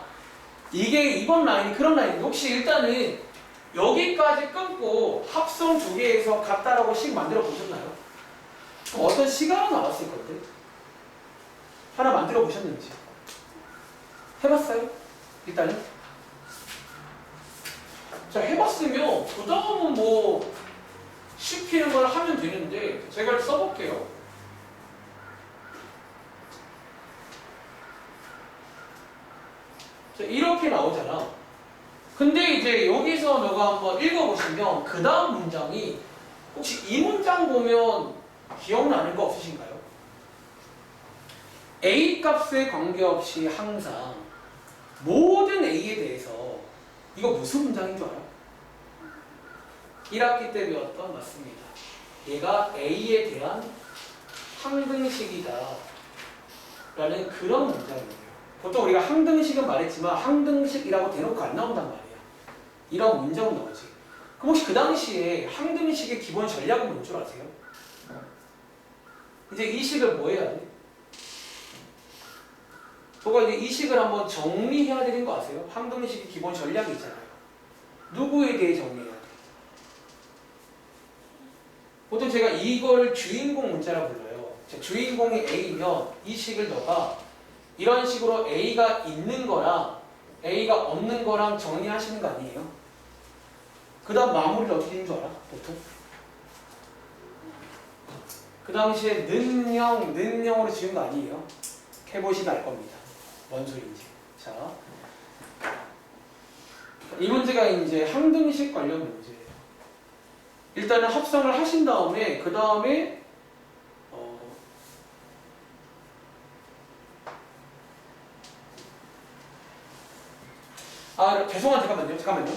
이게 이번 라인이 그런 라인인데, 혹시 일단은 여기까지 끊고 합성 2개에서 같다라고 식 만들어 보셨나요? 어떤 시간은 나왔을 건데? 하나 만들어 보셨는지? 해봤어요? 일단은? 자, 해봤으면 그 다음은 뭐 시키는 걸 하면 되는데 제가 써볼게요. 자, 이렇게 나오잖아. 근데 이제 여기서 너가 한번 읽어보시면 그 다음 문장이 혹시 이 문장 보면 기억나는 거 없으신가요? A 값에 관계없이 항상 모든 A에 대해서 이거 무슨 문장인 줄 알아? 1학기 때 배웠던 맞습니다. 얘가 A에 대한 항등식이다 라는 그런 문장이에요. 보통 우리가 항등식은 말했지만 항등식이라고 대놓고 안 나온단 말이야. 이런 문장은 나오지. 그럼 혹시 그 당시에 항등식의 기본 전략은 뭔 줄 아세요? 이제 이 식을 뭐 해야 돼? 그거 이제 이 식을 한번 정리해야 되는 거 아세요? 항등식의 기본 전략이 있잖아요. 누구에 대해 정리해야 돼? 보통 제가 이걸 주인공 문자라 불러요. 주인공이 A면 이 식을 너가 이런 식으로 A가 있는 거랑 A가 없는 거랑 정리하시는 거 아니에요? 그 다음 마무리를 어떻게 되는 줄 알아? 보통? 그 당시에 는영으로 지은 거 아니에요? 해보시면 알 겁니다. 뭔 소리인지. 자, 이 문제가 이제 항등식 관련 문제예요. 일단은 합성을 하신 다음에 그 다음에 죄송한 잠깐만요.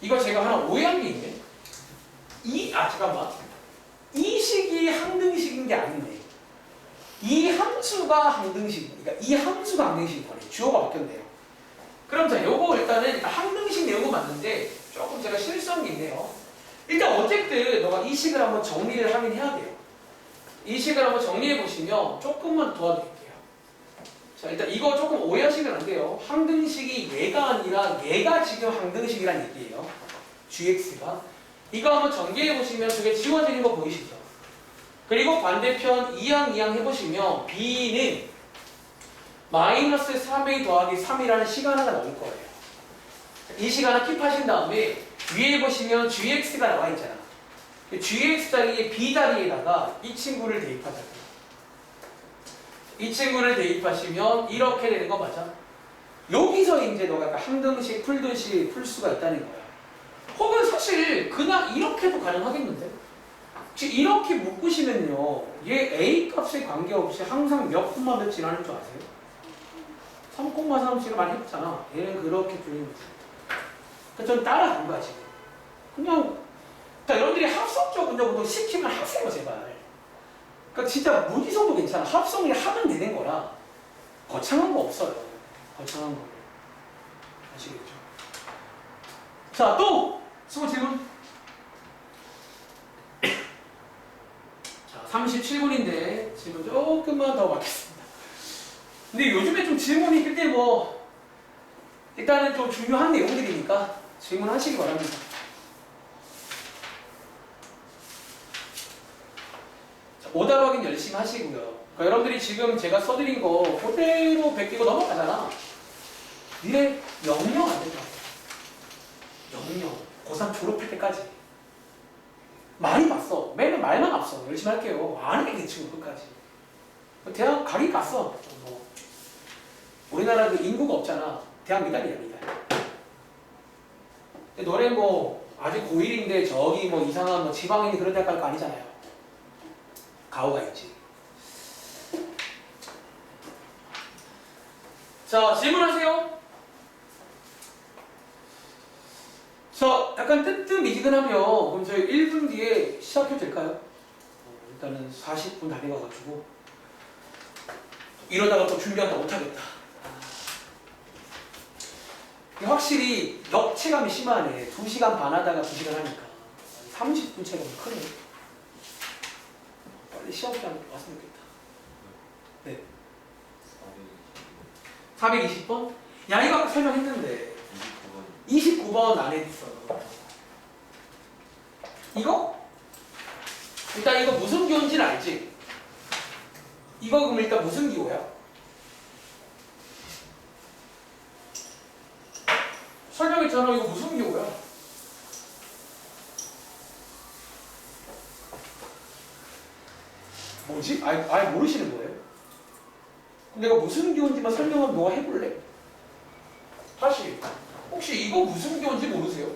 이거 제가 하나 오해한 게 있네. 잠깐만. 이 식이 항등식인 게 아니네. 이 함수가 항등식, 그러니까 이 함수가 항등식인 거네. 주어가 바뀌었네요. 그럼 자, 요거 일단은 항등식 내용은 맞는데 조금 제가 실수한 게 있네요. 일단 어쨌든 너가 이 식을 한번 정리를 하긴 해야 돼요. 이 식을 한번 정리해 보시면 조금만 도와드릴게요. 자, 일단 이거 조금 오해하시면 안 돼요. 항등식이 얘가 아니라 얘가 지금 항등식이란 얘기예요. gx가. 이거 한번 전개해 보시면 저게 지워지는 거 보이시죠? 그리고 반대편 이항 해보시면 b는 마이너스 3a 더하기 3이라는 시간 하나 나올 거예요. 이 시간을 킵하신 다음에 위에 보시면 gx가 나와 있잖아. gx 자리에 b 자리에다가 이 친구를 대입하자고요. 이 친구를 대입하시면 이렇게 되는 거 맞아? 여기서 이제 너가 약간 항등식 풀듯이 풀 수가 있다는 거야. 혹은 사실 그냥 이렇게도 가능하겠는데? 혹시 이렇게 묶으시면요, 얘 A 값에 관계없이 항상 몇 콤마 몇 지나는 줄 아세요? 3,3씩을 많이 했잖아. 얘는 그렇게 풀리는 거지. 그러니까 전 따라간 거야 지금. 그냥 자, 여러분들이 합성적 운동도 시키면 하세요 제발. 그러니까 진짜 무지성도 괜찮아. 합성이 하면 되는 거라 거창한 거 없어요. 거창한 거. 아시겠죠? 자, 또 수고 질문. 자, 37분인데 질문 조금만 더 받겠습니다. 근데 요즘에 좀 질문이 근데 뭐 일단은 좀 중요한 내용들이니까 질문하시기 바랍니다. 자, 오답 확인 열심히 하시고요. 그러니까 여러분들이 지금 제가 써드린 거 그대로 베끼고 넘어가잖아. 니네 영영 안 되더라고. 영영. 고3 졸업할 때까지. 많이 봤어. 매일 말만 앞서. 열심히 할게요. 안 하게 대충 끝까지. 대학 가긴 갔어. 뭐. 우리나라 그 인구가 없잖아. 대학 미달이야, 미달. 근데 너네 뭐 아직 고1인데 저기 뭐 이상한 뭐 지방인데 그런 데가 갈 거 아니잖아요. 가오가 있지. 자, 질문하세요. 자, 약간 뜨뜻미지근하면 그럼 저희 1분 뒤에 시작해도 될까요? 일단은 40분 다 돼가가지고 이러다가 또 준비한다 못하겠다. 확실히 역체감이 심하네. 2시간 반 하다가 2시간 하니까 30분 체감이 크네. 빨리 시험 시간 왔으면 좋겠다. 네. 420번? 야, 이거 아까 설명했는데 29번 안에 있어. 이거? 일단 이거 무슨 기호인지는 알지? 이거 그럼 일단 무슨 기호야? 설명했잖아. 이거 무슨 기호야? 뭐지? 아예 모르시는 거예요? 그럼 내가 무슨 기호인지만 설명하면 너가 해볼래? 다시. 혹시 이거 무슨 기호인지 모르세요?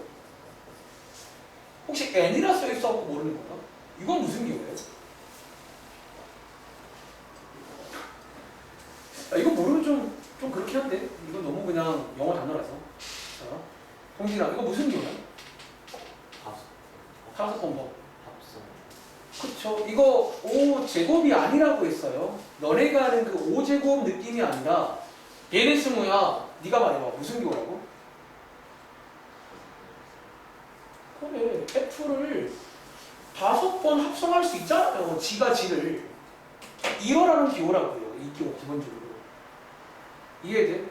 혹시 N이라 써있어갖고 모르는 거야? 이건 무슨 기호예요? 이거 모르면 좀 그렇긴 한데? 이건 너무 그냥 영어 단어라서. 자, 동진아, 이거 무슨 기호야? 다섯 번 더. 그쵸. 이거 5제곱이 아니라고 했어요. 너네가 하는 그 5제곱 느낌이 아니라 얘는 스무야. 네가 말해봐. 무슨 기호라고? 그래. F를 5번 합성할 수 있잖아요. 지가 지를. 1호라는 기호라고요. 이 기호 기본적으로. 이해돼?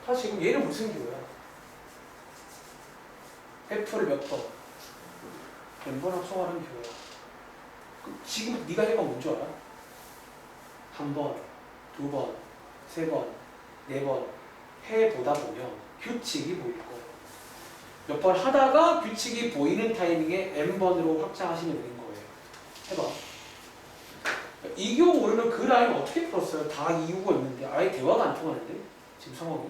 다시 그럼 얘는 무슨 기호야? F를 몇 번? n번 합성하는 기호야. 지금 네가 해본 뭔 줄 알아? 한 번, 두 번, 세 번, 네 번 해보다 보면 규칙이 보일 거예요. 몇 번 하다가 규칙이 보이는 타이밍에 n번으로 확장하시면 되는 거예요. 해봐. 이 경우 모르면 그 라인 어떻게 풀었어요? 다 이유가 있는데 아예 대화가 안 통하는데 지금 상황이.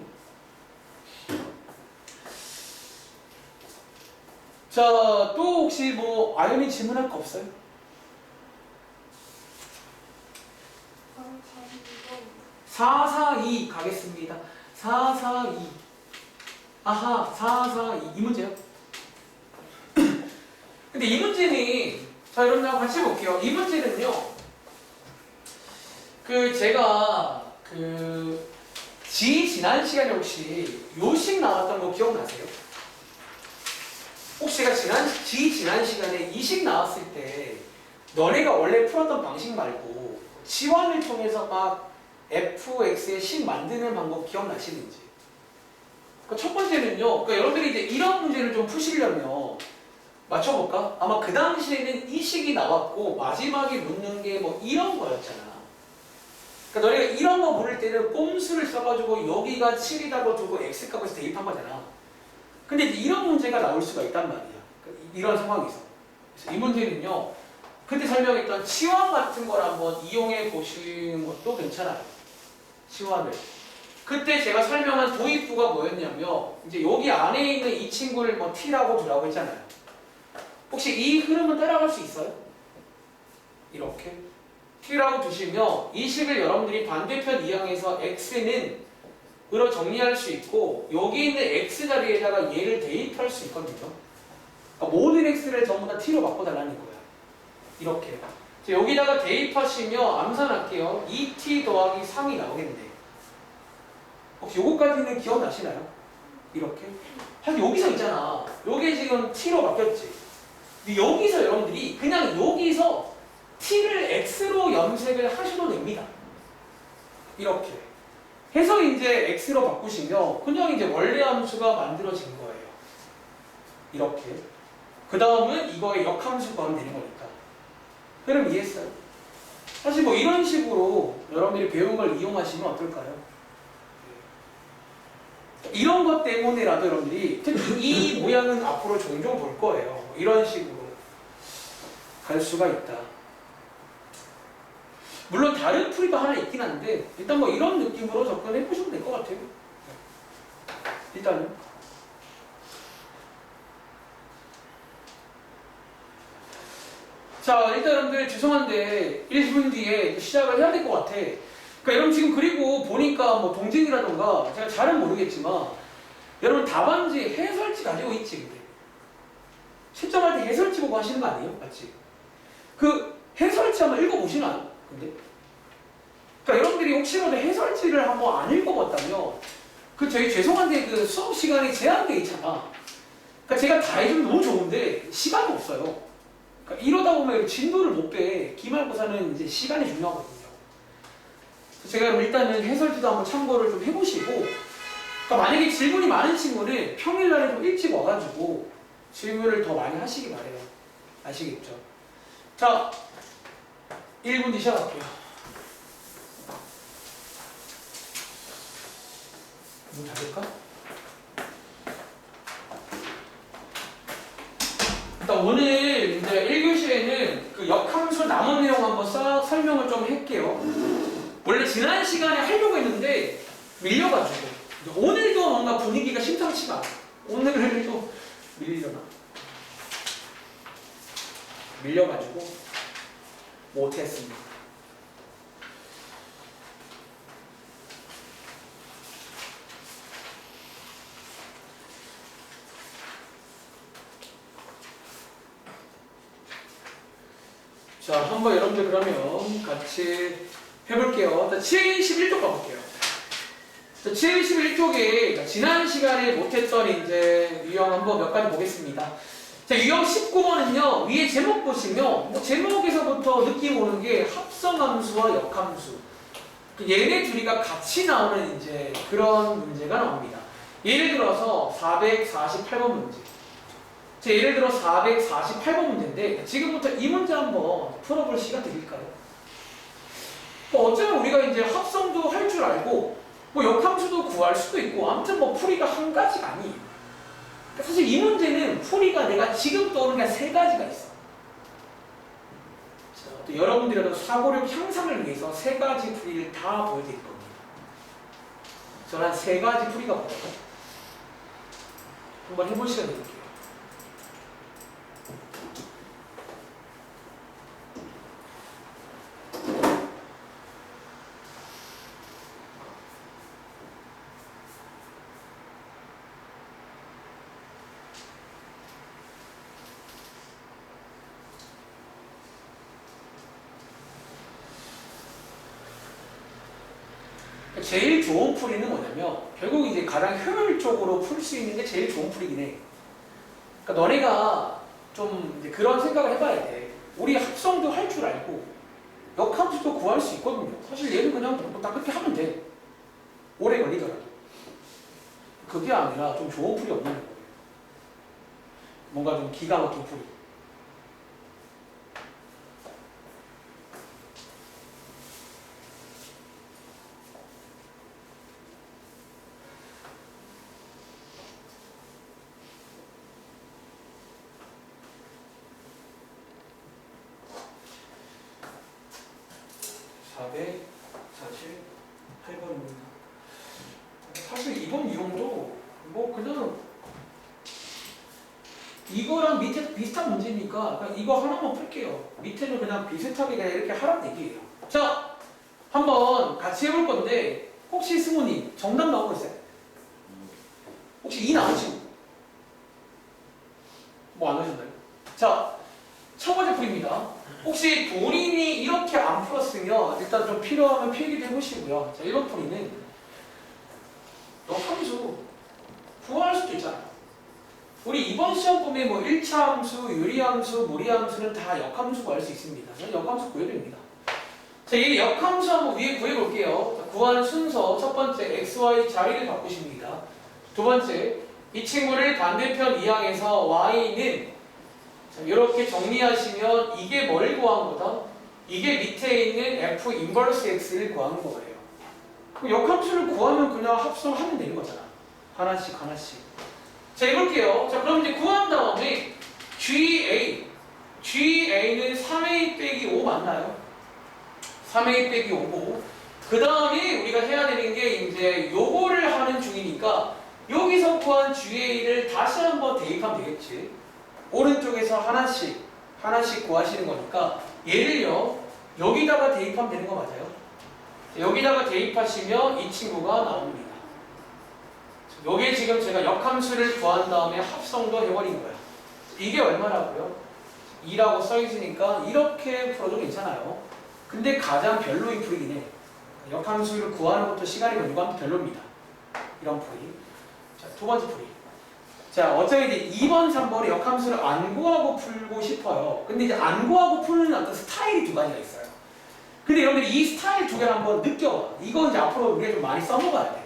자, 또 혹시 뭐 아연이 질문할 거 없어요? 442 가겠습니다. 442. 아하, 442. 이 문제요? 근데 이 문제는, 자, 여러분들 같이 해볼게요. 이 문제는요, 제가, 지난 시간에 혹시 요식 나왔던 거 기억나세요? 혹시 제가 지난 시간에 이식 나왔을 때, 너네가 원래 풀었던 방식 말고, 치환을 통해서 막 fx의 식 만드는 방법 기억나시는지? 첫 번째는요, 여러분들이 이제 이런 문제를 좀 푸시려면 맞춰볼까? 아마 그 당시에는 이 식이 나왔고 마지막에 묻는 게 뭐 이런 거였잖아. 그러니까 너희가 이런 거 물을 때는 꼼수를 써가지고 여기가 7이라고 두고 x값에서 대입한 거잖아. 근데 이제 이런 문제가 나올 수가 있단 말이야. 이런 상황에서. 그래서 이 문제는요, 그때 설명했던 치환 같은 걸 한번 이용해 보시는 것도 괜찮아요. 치환을. 그때 제가 설명한 도입부가 뭐였냐면, 이제 여기 안에 있는 이 친구를 뭐 t라고 두라고 했잖아요. 혹시 이 흐름은 따라갈 수 있어요? 이렇게. t라고 두시면 이 식을 여러분들이 반대편 이항에서 x는 으로 정리할 수 있고, 여기 있는 x 자리에다가 얘를 대입할 수 있거든요. 그러니까 모든 x를 전부 다 t로 바꿔달라는 거야. 이렇게. 자, 여기다가 대입하시면 암산할게요. 2t 더하기 3이 나오겠네. 혹시 요거까지는 기억나시나요? 이렇게? 사실 여기서 있잖아. 요게 지금 t로 바뀌었지. 근데 여기서 여러분들이 그냥 여기서 t를 x로 염색을 하셔도 됩니다. 이렇게 해서 이제 x로 바꾸시면 그냥 이제 원래 함수가 만들어진 거예요. 이렇게. 그 다음은 이거의 역함수 구하면 되는 거니까. 그럼 이해했어요? 사실 뭐 이런 식으로 여러분들이 배운 걸 이용하시면 어떨까요? 이런 것 때문에라도 여러분들이 특히 이 모양은 앞으로 종종 볼 거예요. 이런 식으로 갈 수가 있다. 물론 다른 풀이도 하나 있긴 한데 일단 뭐 이런 느낌으로 접근해 보시면 될 것 같아요. 일단은 자, 일단 여러분들 죄송한데 1분 뒤에 시작을 해야 될 것 같아. 그러니까 여러분 지금 그리고 보니까 뭐 동진이라던가 제가 잘은 모르겠지만 여러분 답안지 해설지 가지고 있지. 근데 채점할 때 해설지 보고 하시는 거 아니에요? 맞지? 그 해설지 한번 읽어보시나요? 근데 그러니까 여러분들이 혹시라도 해설지를 한번 안 읽어봤다면 그 저희 죄송한데 그 수업 시간이 제한돼 있잖아. 그러니까 제가 다 해주면 너무 좋은데 시간이 없어요. 그러니까 이러다 보면 진도를 못 빼. 기말고사는 이제 시간이 중요하거든요. 제가 그럼 일단은 해설지도 한번 참고를 좀 해보시고, 그러니까 만약에 질문이 많은 친구는 평일날에 좀 일찍 와가지고 질문을 더 많이 하시기 바래요. 아시겠죠? 자, 1분 뒤 시작할게요. 문 닫을까? 일단 오늘 이제 1교시에는 그 역함수 남은 내용 한번 싹 설명을 좀 할게요. 원래 지난 시간에 하려고 했는데 밀려가지고 오늘도 뭔가 분위기가 심상치가 않아. 오늘은 또 밀리려나? 밀려가지고 못했습니다. 자, 한번 여러분들 그러면 같이 해볼게요. 71쪽 가볼게요. 71쪽에 지난 시간에 못했던 이제 유형 한번 몇 가지 보겠습니다. 자, 유형 19번은요, 위에 제목 보시면, 뭐 제목에서부터 느낌 오는 게 합성함수와 역함수. 얘네 둘이가 같이 나오는 이제 그런 문제가 나옵니다. 예를 들어서 448번 문제. 자, 예를 들어 448번 문제인데, 지금부터 이 문제 한번 풀어볼 시간 드릴까요? 어쩌면 우리가 이제 합성도 할 줄 알고, 뭐 역함수도 구할 수도 있고, 아무튼 뭐 풀이가 한 가지가 아니에요. 사실 이 문제는 풀이가 내가 지금 떠오르는 게 세 가지가 있어. 자, 또 여러분들이라도 사고력 향상을 위해서 세 가지 풀이를 다 보여드릴 겁니다. 저는 한 세 가지 풀이가 보여요. 한번 해볼 시간 드릴게요. 제일 좋은 풀이는 뭐냐면 결국 이제 가장 효율적으로 풀 수 있는 게 제일 좋은 풀이긴 해. 그러니까 너네가 좀 이제 그런 생각을 해봐야 돼. 우리 합성도 할 줄 알고 역함수도 구할 수 있거든요. 사실 얘는 그냥 딱 그렇게 하면 돼. 오래 걸리더라도. 그게 아니라 좀 좋은 풀이 없는 거예요. 뭔가 좀 기가 막힌 풀이. 사실 8번입니다. 사실 이번 유형도 뭐 그냥 이거랑 밑에 비슷한 문제니까 그냥 이거 하나만 풀게요. 밑에는 그냥 비슷하게 그냥 이렇게 하라는 얘기예요. 자, 한번 같이 해볼 건데 혹시 승우님 정답 나오고 있어요? 혹시 2 나오시고 뭐 안 하셨나요? 자, 첫 번째 풀입니다. 혹시 본인이 이렇게 안 풀었으면 일단 좀 필요하면 필기도 해보시고요. 자, 1번 풀이는 역함수 구할 수도 있잖아요. 우리 이번 시험 보면 뭐 1차 함수, 유리함수, 무리함수는 다 역함수 구할 수 있습니다. 저는 역함수 구해드립니다. 자, 이 역함수 한번 위에 구해볼게요. 자, 구하는 순서 첫 번째 x, y 자리를 바꾸십니다. 두 번째 이 친구를 반대편 이항에서 y는 자, 이렇게 정리하시면 이게 뭘 구한 거다? 이게 밑에 있는 f 인버스 x를 구하는 거예요. 역함수를 구하면 그냥 합성하면 되는 거잖아. 하나씩 하나씩. 자, 해볼게요. 자, 그럼 이제 구한 다음에 GA는 3A 빼기 5 맞나요? 3A 빼기 5고 그 다음에 우리가 해야 되는 게 이제 요거를 하는 중이니까 여기서 구한 GA를 다시 한번 대입하면 되겠지. 오른쪽에서 하나씩 구하시는 거니까 얘를요 여기다가 대입하면 되는 거 맞아요? 여기다가 대입하시면 이 친구가 나옵니다. 여기에 지금 제가 역함수를 구한 다음에 합성도 해버린 거예요. 이게 얼마라고요? 2라고 써있으니까 이렇게 풀어도 괜찮아요. 근데 가장 별로인 풀이긴 해. 역함수를 구하는 것도 시간이 걸리고 하면 별로입니다. 이런 풀이. 자, 두 번째 풀이. 자, 어차피 이제 2번, 3번에 역함수를 안 구하고 풀고 싶어요. 근데 이제 안 구하고 푸는 어떤 스타일이 두 가지가 있어요. 근데 여러분들이 이 스타일 두 개를 한번 느껴봐. 이거 이제 앞으로 우리가 좀 많이 써먹어야 돼.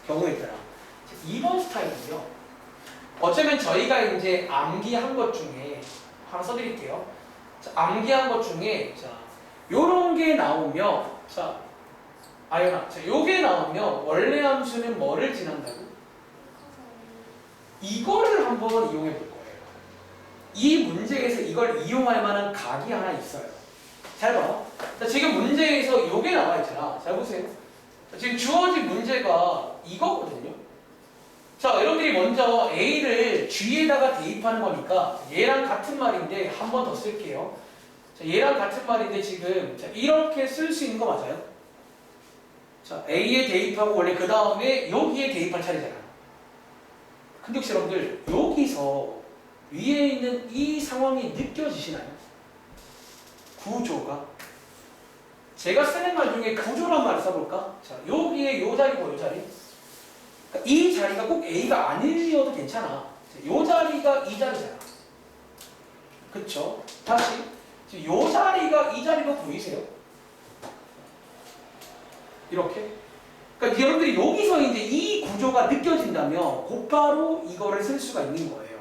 경우에 따라. 2번 스타일은요. 어쩌면 저희가 이제 암기한 것 중에 하나 써드릴게요. 자, 암기한 것 중에 자, 요런 게 나오면 자, 아연아, 자, 요게 나오면 원래 함수는 뭐를 지난다고? 이거를 한번 이용해 볼 거예요. 이 문제에서 이걸 이용할 만한 각이 하나 있어요. 잘 봐. 자, 지금 문제에서 요게 나와 있잖아. 잘 보세요. 자, 지금 주어진 문제가 이거거든요. 자, 여러분들이 먼저 A를 G에다가 대입하는 거니까 얘랑 같은 말인데 한 번 더 쓸게요. 자, 얘랑 같은 말인데 지금 자, 이렇게 쓸 수 있는 거 맞아요? 자, A에 대입하고 원래 그 다음에 여기에 대입할 차례잖아요. 근데 혹시 여러분들 여기서 위에 있는 이 상황이 느껴지시나요? 구조가 제가 쓰는 말 중에 구조란 말을 써볼까? 자, 여기에 요 자리고 요 자리 이 자리가 꼭 A가 아니어도 괜찮아. 요 자리가 이 자리잖아. 그쵸? 다시 요 자리가 이 자리가 보이세요? 이렇게? 그러니까 여러분들이 여기서 이제 이 구조가 느껴진다면 곧바로 이거를 쓸 수가 있는 거예요.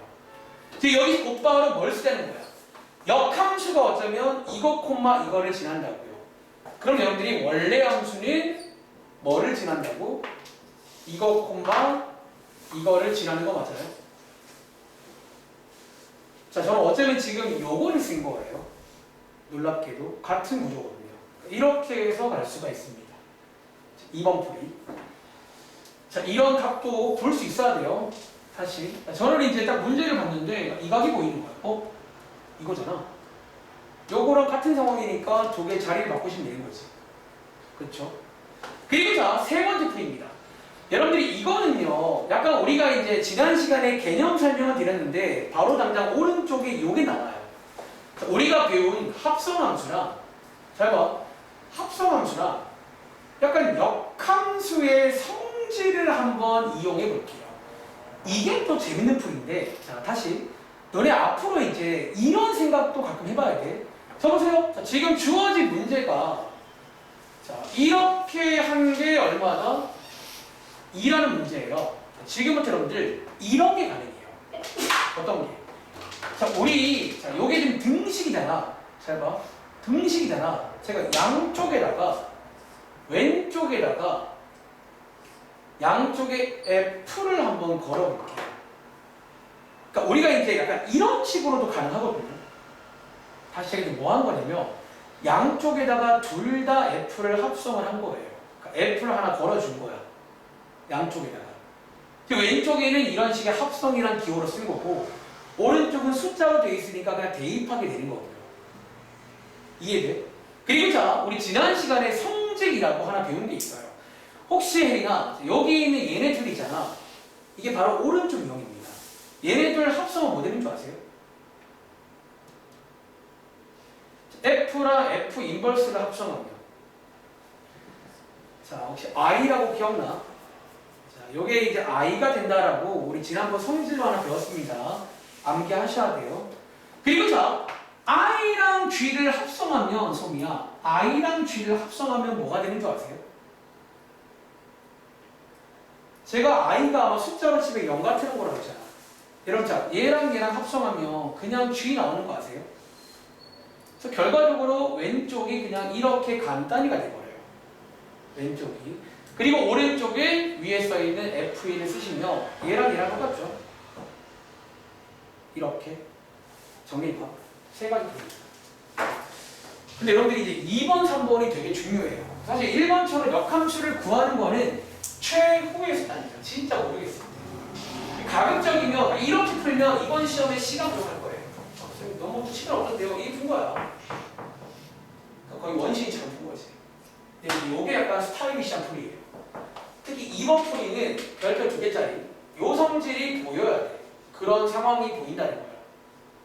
여기서 곧바로 뭘 쓰자는 거야? 역함수가 어쩌면 이거 콤마 이거를 지난다고요. 그럼 여러분들이 원래 함수는 뭐를 지난다고? 이거 콤마 이거를 지나는 거 맞아요? 자, 저는 어쩌면 지금 요거를 쓴 거예요. 놀랍게도 같은 구조거든요. 이렇게 해서 갈 수가 있습니다. 2번 풀이. 자, 이런 각도 볼 수 있어야 돼요. 사실 저는 이제 딱 문제를 봤는데 이 각이 보이는 거예요. 어? 이거잖아. 요거랑 같은 상황이니까 두 개 자리를 바꾸시면 되는 거지. 그렇죠? 그리고 자, 세 번째 풀이입니다. 여러분들이 이거는요, 약간 우리가 이제 지난 시간에 개념 설명을 드렸는데 바로 당장 오른쪽에 요게 나와요. 자, 우리가 배운 합성함수랑 잘 봐, 합성함수랑 약간 역함수의 성질을 한번 이용해 볼게요. 이게 또 재밌는 풀인데, 자, 다시 너네 앞으로 이제 이런 생각도 가끔 해봐야 돼. 자, 보세요. 자, 지금 주어진 문제가 자, 이렇게 한 게 얼마나? 2라는 문제예요. 지금부터 여러분들 이런 게 가능해요. 어떤 게? 자, 우리 자, 요게 지금 등식이잖아. 잘 봐. 등식이잖아. 제가 양쪽에다가 왼쪽에다가 양쪽에 F를 한번 걸어볼게요. 그러니까 우리가 이제 약간 이런 식으로도 가능하거든요. 다시 제가 이제 뭐 한 거냐면 양쪽에다가 둘 다 F를 합성을 한 거예요. 그러니까 F를 하나 걸어준 거야. 양쪽에다가. 왼쪽에는 이런 식의 합성이란 기호로 쓴 거고 오른쪽은 숫자로 되어 있으니까 그냥 대입하게 되는 거고요. 이해돼? 그리고 자, 우리 지난 시간에 성질이라고 하나 배운 게 있어요. 혹시 혜린아, 여기 있는 얘네 둘이잖아. 이게 바로 오른쪽 유형입니다. 얘네 둘 합성은 뭐 되는 줄 아세요? F 인버스를 합성하면 자 혹시 I라고 기억나? 자 요게 이제 I가 된다라고 우리 지난번 성질로 하나 배웠습니다. 암기하셔야 돼요. 그리고 자 I랑 G를 합성하면 소미야 I랑 G를 합성하면 뭐가 되는 줄 아세요? 제가 I가 아마 숫자로 치면 0 같은 거라고 했잖아. 여러분 자 얘랑 얘랑 합성하면 그냥 G 나오는 거 아세요? 그래서 결과적으로 왼쪽이 그냥 이렇게 간단히가 돼버려요. 왼쪽이. 그리고 오른쪽에 위에 써있는 F1을 쓰시면 얘랑 얘랑 똑같죠? 이렇게 정리해봐. 세 가지 됩니다. 근데 여러분들이 이제 2번, 3번이 되게 중요해요. 사실 1번처럼 역함수를 구하는 거는 최후의 수단이에요. 진짜 모르겠어요. 가급적이면 이렇게 풀면 이번 시험에 시간 부족할 거예요. 너무 시간 없는데요. 이게 푼 거야. 거의 원시인처럼 푼 거지. 근데 이게 약간 스타일리시한 풀이에요. 특히 2번 풀이는 별표 2개짜리. 요 성질이 보여야 돼. 그런 상황이 보인다는 거예요.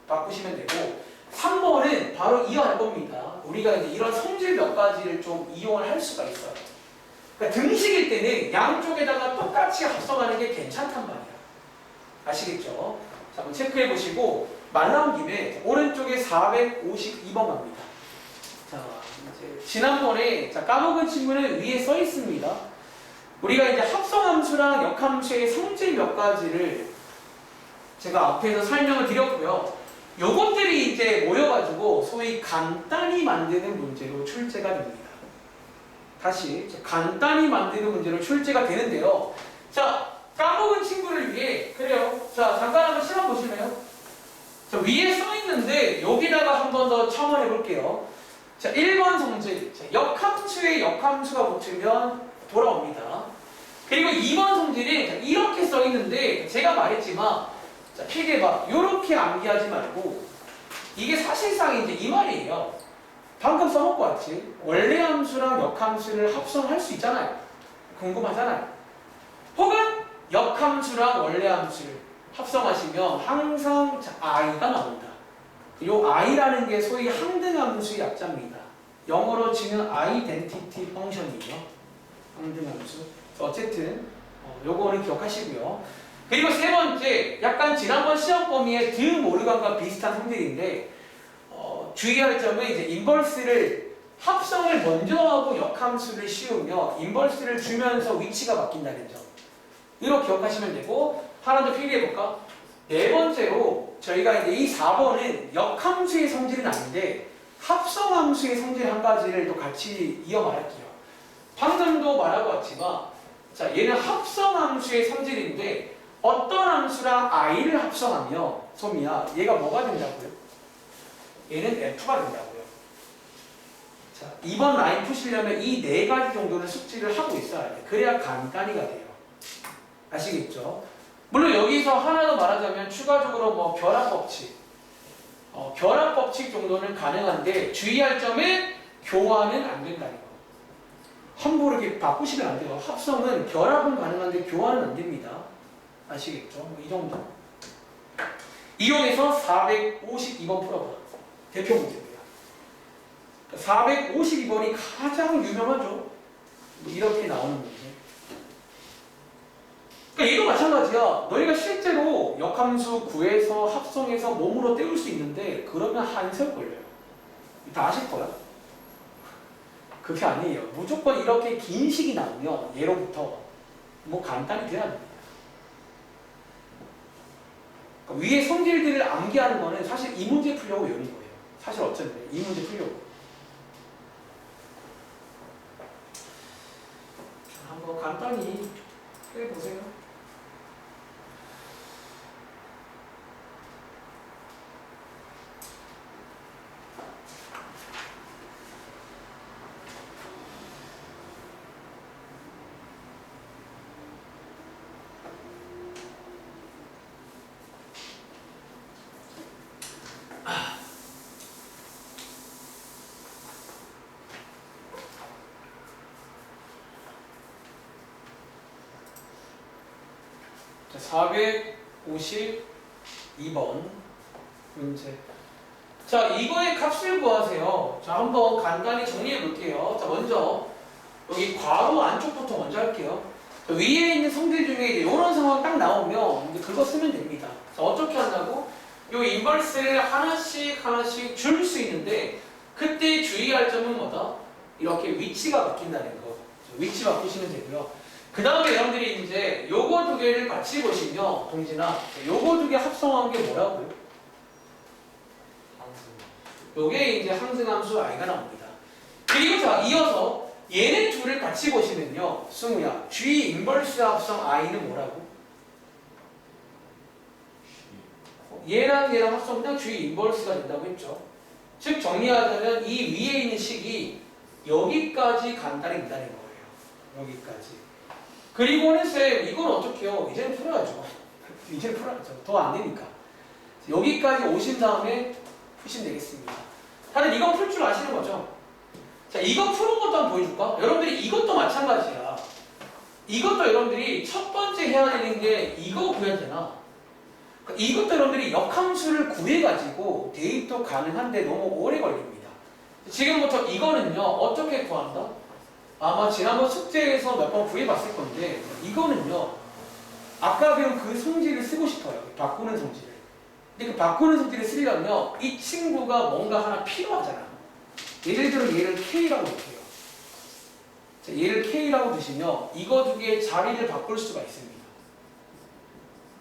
바꾸시면 되고 3번은 바로 이어할 겁니다. 우리가 이제 이런 성질 몇 가지를 좀 이용을 할 수가 있어요. 그러니까 등식일 때는 양쪽에다가 똑같이 합성하는 게 괜찮단 말이야. 아시겠죠? 자, 한번 체크해 보시고 말 나온 김에 오른쪽에 452번 갑니다. 자, 이제 지난번에 까먹은 친구는 위에 써 있습니다. 우리가 이제 합성함수랑 역함수의 성질 몇 가지를 제가 앞에서 설명을 드렸고요. 요것들이 이제 모여가지고 소위 간단히 만드는 문제로 출제가 됩니다. 다시 간단히 만드는 문제로 출제가 되는데요. 자, 까먹은 친구를 위해 그래요. 자, 잠깐 한번 시험 보실래요? 자, 위에 써 있는데 여기다가 한 번 더 첨언해 볼게요. 자, 1번 성질. 자, 역함수에 역함수가 붙으면 돌아옵니다. 그리고 2번 성질이 이렇게 써 있는데 제가 말했지만 자, 필기해봐. 이렇게 암기하지 말고 이게 사실상 이제 이 말이에요. 방금 써먹고 왔지. 원래 함수랑 역함수를 합성할 수 있잖아요. 궁금하잖아요. 혹은 역함수랑 원래 함수를 합성하시면 항상 I가 나온다. 이 I라는 게 소위 항등함수의 약자입니다. 영어로 치면 identity function이에요. 항등함수. 어쨌든 요거는 기억하시고요. 그리고 세 번째, 약간 지난번 시험 범위의 드 모르간과 비슷한 성질인데 주의할 점은 이제 인버스를 합성을 먼저 하고 역함수를 씌우며 인버스를 주면서 위치가 바뀐다는 점. 이렇게 기억하시면 되고 하나 더 필기해볼까? 네 번째로 저희가 이제 이 4번은 역함수의 성질은 아닌데 합성함수의 성질 한 가지를 또 같이 이어 말할게요. 방금도 말하고 왔지만 자 얘는 합성함수의 성질인데 어떤 함수랑 I를 합성하며 소미야 얘가 뭐가 된다고요? 얘는 F가 된다고요. 자, 이번 라인 푸시려면 이 네 가지 정도는 숙지를 하고 있어야 돼. 그래야 간단히가 돼요. 아시겠죠? 물론 여기서 하나 더 말하자면 추가적으로 뭐 결합법칙 결합법칙 정도는 가능한데 주의할 점은 교환은 안 된다는 거. 함부로 이렇게 바꾸시면 안 돼요. 합성은 결합은 가능한데 교환은 안 됩니다. 아시겠죠? 뭐 이 정도. 이용해서 452번 풀어봐. 대표 문제입니다. 452번이 가장 유명하죠. 이렇게 나오는 문제. 그러니까 얘도 마찬가지야. 너희가 실제로 역함수 구해서 합성해서 몸으로 때울 수 있는데 그러면 한세월 걸려요. 다 아실 거야. 그게 아니에요. 무조건 이렇게 긴 식이 나오면 예로부터 뭐 간단히 돼야 됩니다. 그러니까 위에 성질들을 암기하는 거는 사실 이 문제 풀려고 외우는 거예요. 사실 어쩐데 이 문제 풀려고. 자, 한번 간단히 해보세요. 자, 452번 문제. 자, 이거의 값을 구하세요. 자, 한번 간단히 정리해 볼게요. 자, 먼저 여기 괄호 안쪽부터 먼저 할게요. 자, 위에 있는 성질 중에 이제 이런 상황 딱 나오면 이제 그거 쓰면 됩니다. 자, 어떻게 한다고? 요 인버스를 하나씩 줄 수 있는데 그때 주의할 점은 뭐다? 이렇게 위치가 바뀐다는 거. 위치 바꾸시면 되고요. 그 다음에 여러분들이 이제 요거 두 개를 같이 보시면 동진아, 요거 두 개 합성한 게 뭐라고요? 요게 이제 항승함수 i가 나옵니다. 그리고 자, 이어서 얘네 둘을 같이 보시면요. 승우야, G 인버스 합성 i는 뭐라고? 얘랑 얘랑 합성되면 G 인버스가 된다고 했죠. 즉 정리하자면 이 위에 있는 식이 여기까지 간단히 된다는 거예요. 여기까지. 그리고는 쌤, 이건 어떻게 해요? 이제는 풀어야죠. 이제는 풀어야죠. 더 안 되니까. 여기까지 오신 다음에 푸시면 되겠습니다. 다들 이건 풀 줄 아시는 거죠? 자, 이거 푸는 것도 한번 보여줄까? 여러분들이 이것도 마찬가지야. 이것도 여러분들이 첫 번째 해야 되는 게 이거 구해야 되나? 이것도 여러분들이 역함수를 구해가지고 대입도 가능한데 너무 오래 걸립니다. 지금부터 이거는요, 어떻게 구한다? 아마 지난번 숙제에서 몇 번 구해봤을 건데, 이거는요, 아까 배운 그 성질을 쓰고 싶어요. 바꾸는 성질을. 근데 그 바꾸는 성질을 쓰려면 이 친구가 뭔가 하나 필요하잖아. 예를 들어 얘를 K라고 볼게요. 자, 얘를 K라고 두시면 이거 두 개의 자리를 바꿀 수가 있습니다.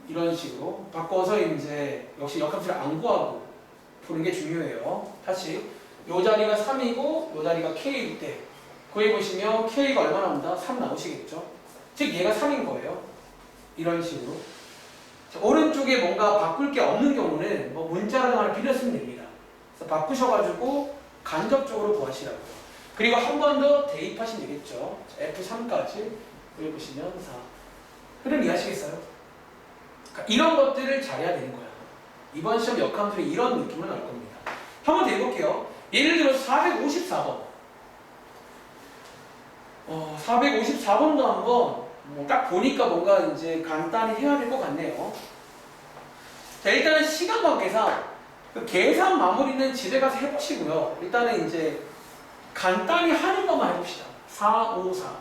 이런 식으로 바꿔서 이제 역시 역함수를 안 구하고 푸는 게 중요해요. 다시 요 자리가 3이고 요 자리가 K일 때 구해보시면 K가 얼마 나온다? 3 나오시겠죠? 즉 얘가 3인 거예요. 이런 식으로. 자, 오른쪽에 뭔가 바꿀 게 없는 경우는 뭐 문자라도 하나 빌렸으면 됩니다. 그래서 바꾸셔가지고 간접적으로 구하시라고요. 그리고 한 번 더 대입하시면 되겠죠. 자, F3까지 구해보시면 4. 흐름 이해하시겠어요? 그러니까 이런 것들을 잘해야 되는 거야. 이번 시험 역함수에 이런 느낌으로 나올 겁니다. 한번 더 해볼게요. 예를 들어 454번. 454번도 한번 딱 보니까 뭔가 이제 간단히 해야 될 것 같네요. 자, 일단은 시간 관계상 그 계산 마무리는 집에 가서 해보시고요. 일단은 이제 간단히 하는 것만 해봅시다. 4, 5, 4.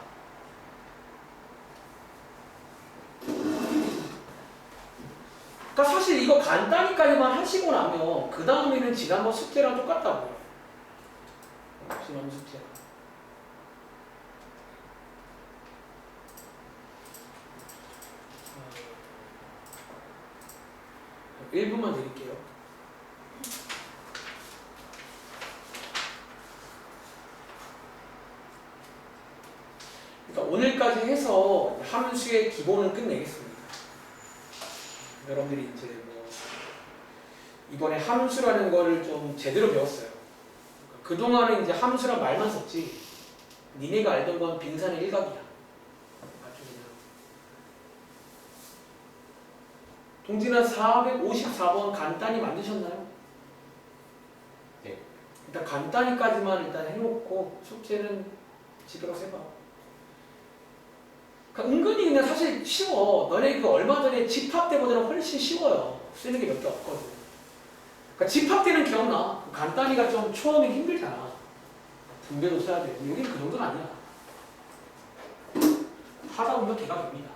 그러니까 사실 이거 간단히까지만 하시고 나면 그 다음에는 지난번 숙제랑 똑같다고요. 지난번 숙제. 1분만 드릴게요. 그러니까 오늘까지 해서 함수의 기본을 끝내겠습니다. 여러분들이 이제 뭐 이번에 함수라는 거를 좀 제대로 배웠어요. 그러니까 그동안은 이제 함수란 말만 썼지 니네가 알던 건 빙산의 일각이야. 동진아 454번 간단히 만드셨나요? 네. 일단 간단히까지만 일단 해놓고 숙제는 집에 가서 해봐. 그러니까 은근히 그냥 사실 쉬워. 너네 그 얼마 전에 집합 때보다는 훨씬 쉬워요. 쓰는 게 몇 개 없거든. 그러니까 집합 때는 기억나. 간단히가 좀 처음에 힘들잖아. 분배도 써야 돼. 여기는 그 정도는 아니야. 하다 보면 개가 됩니다.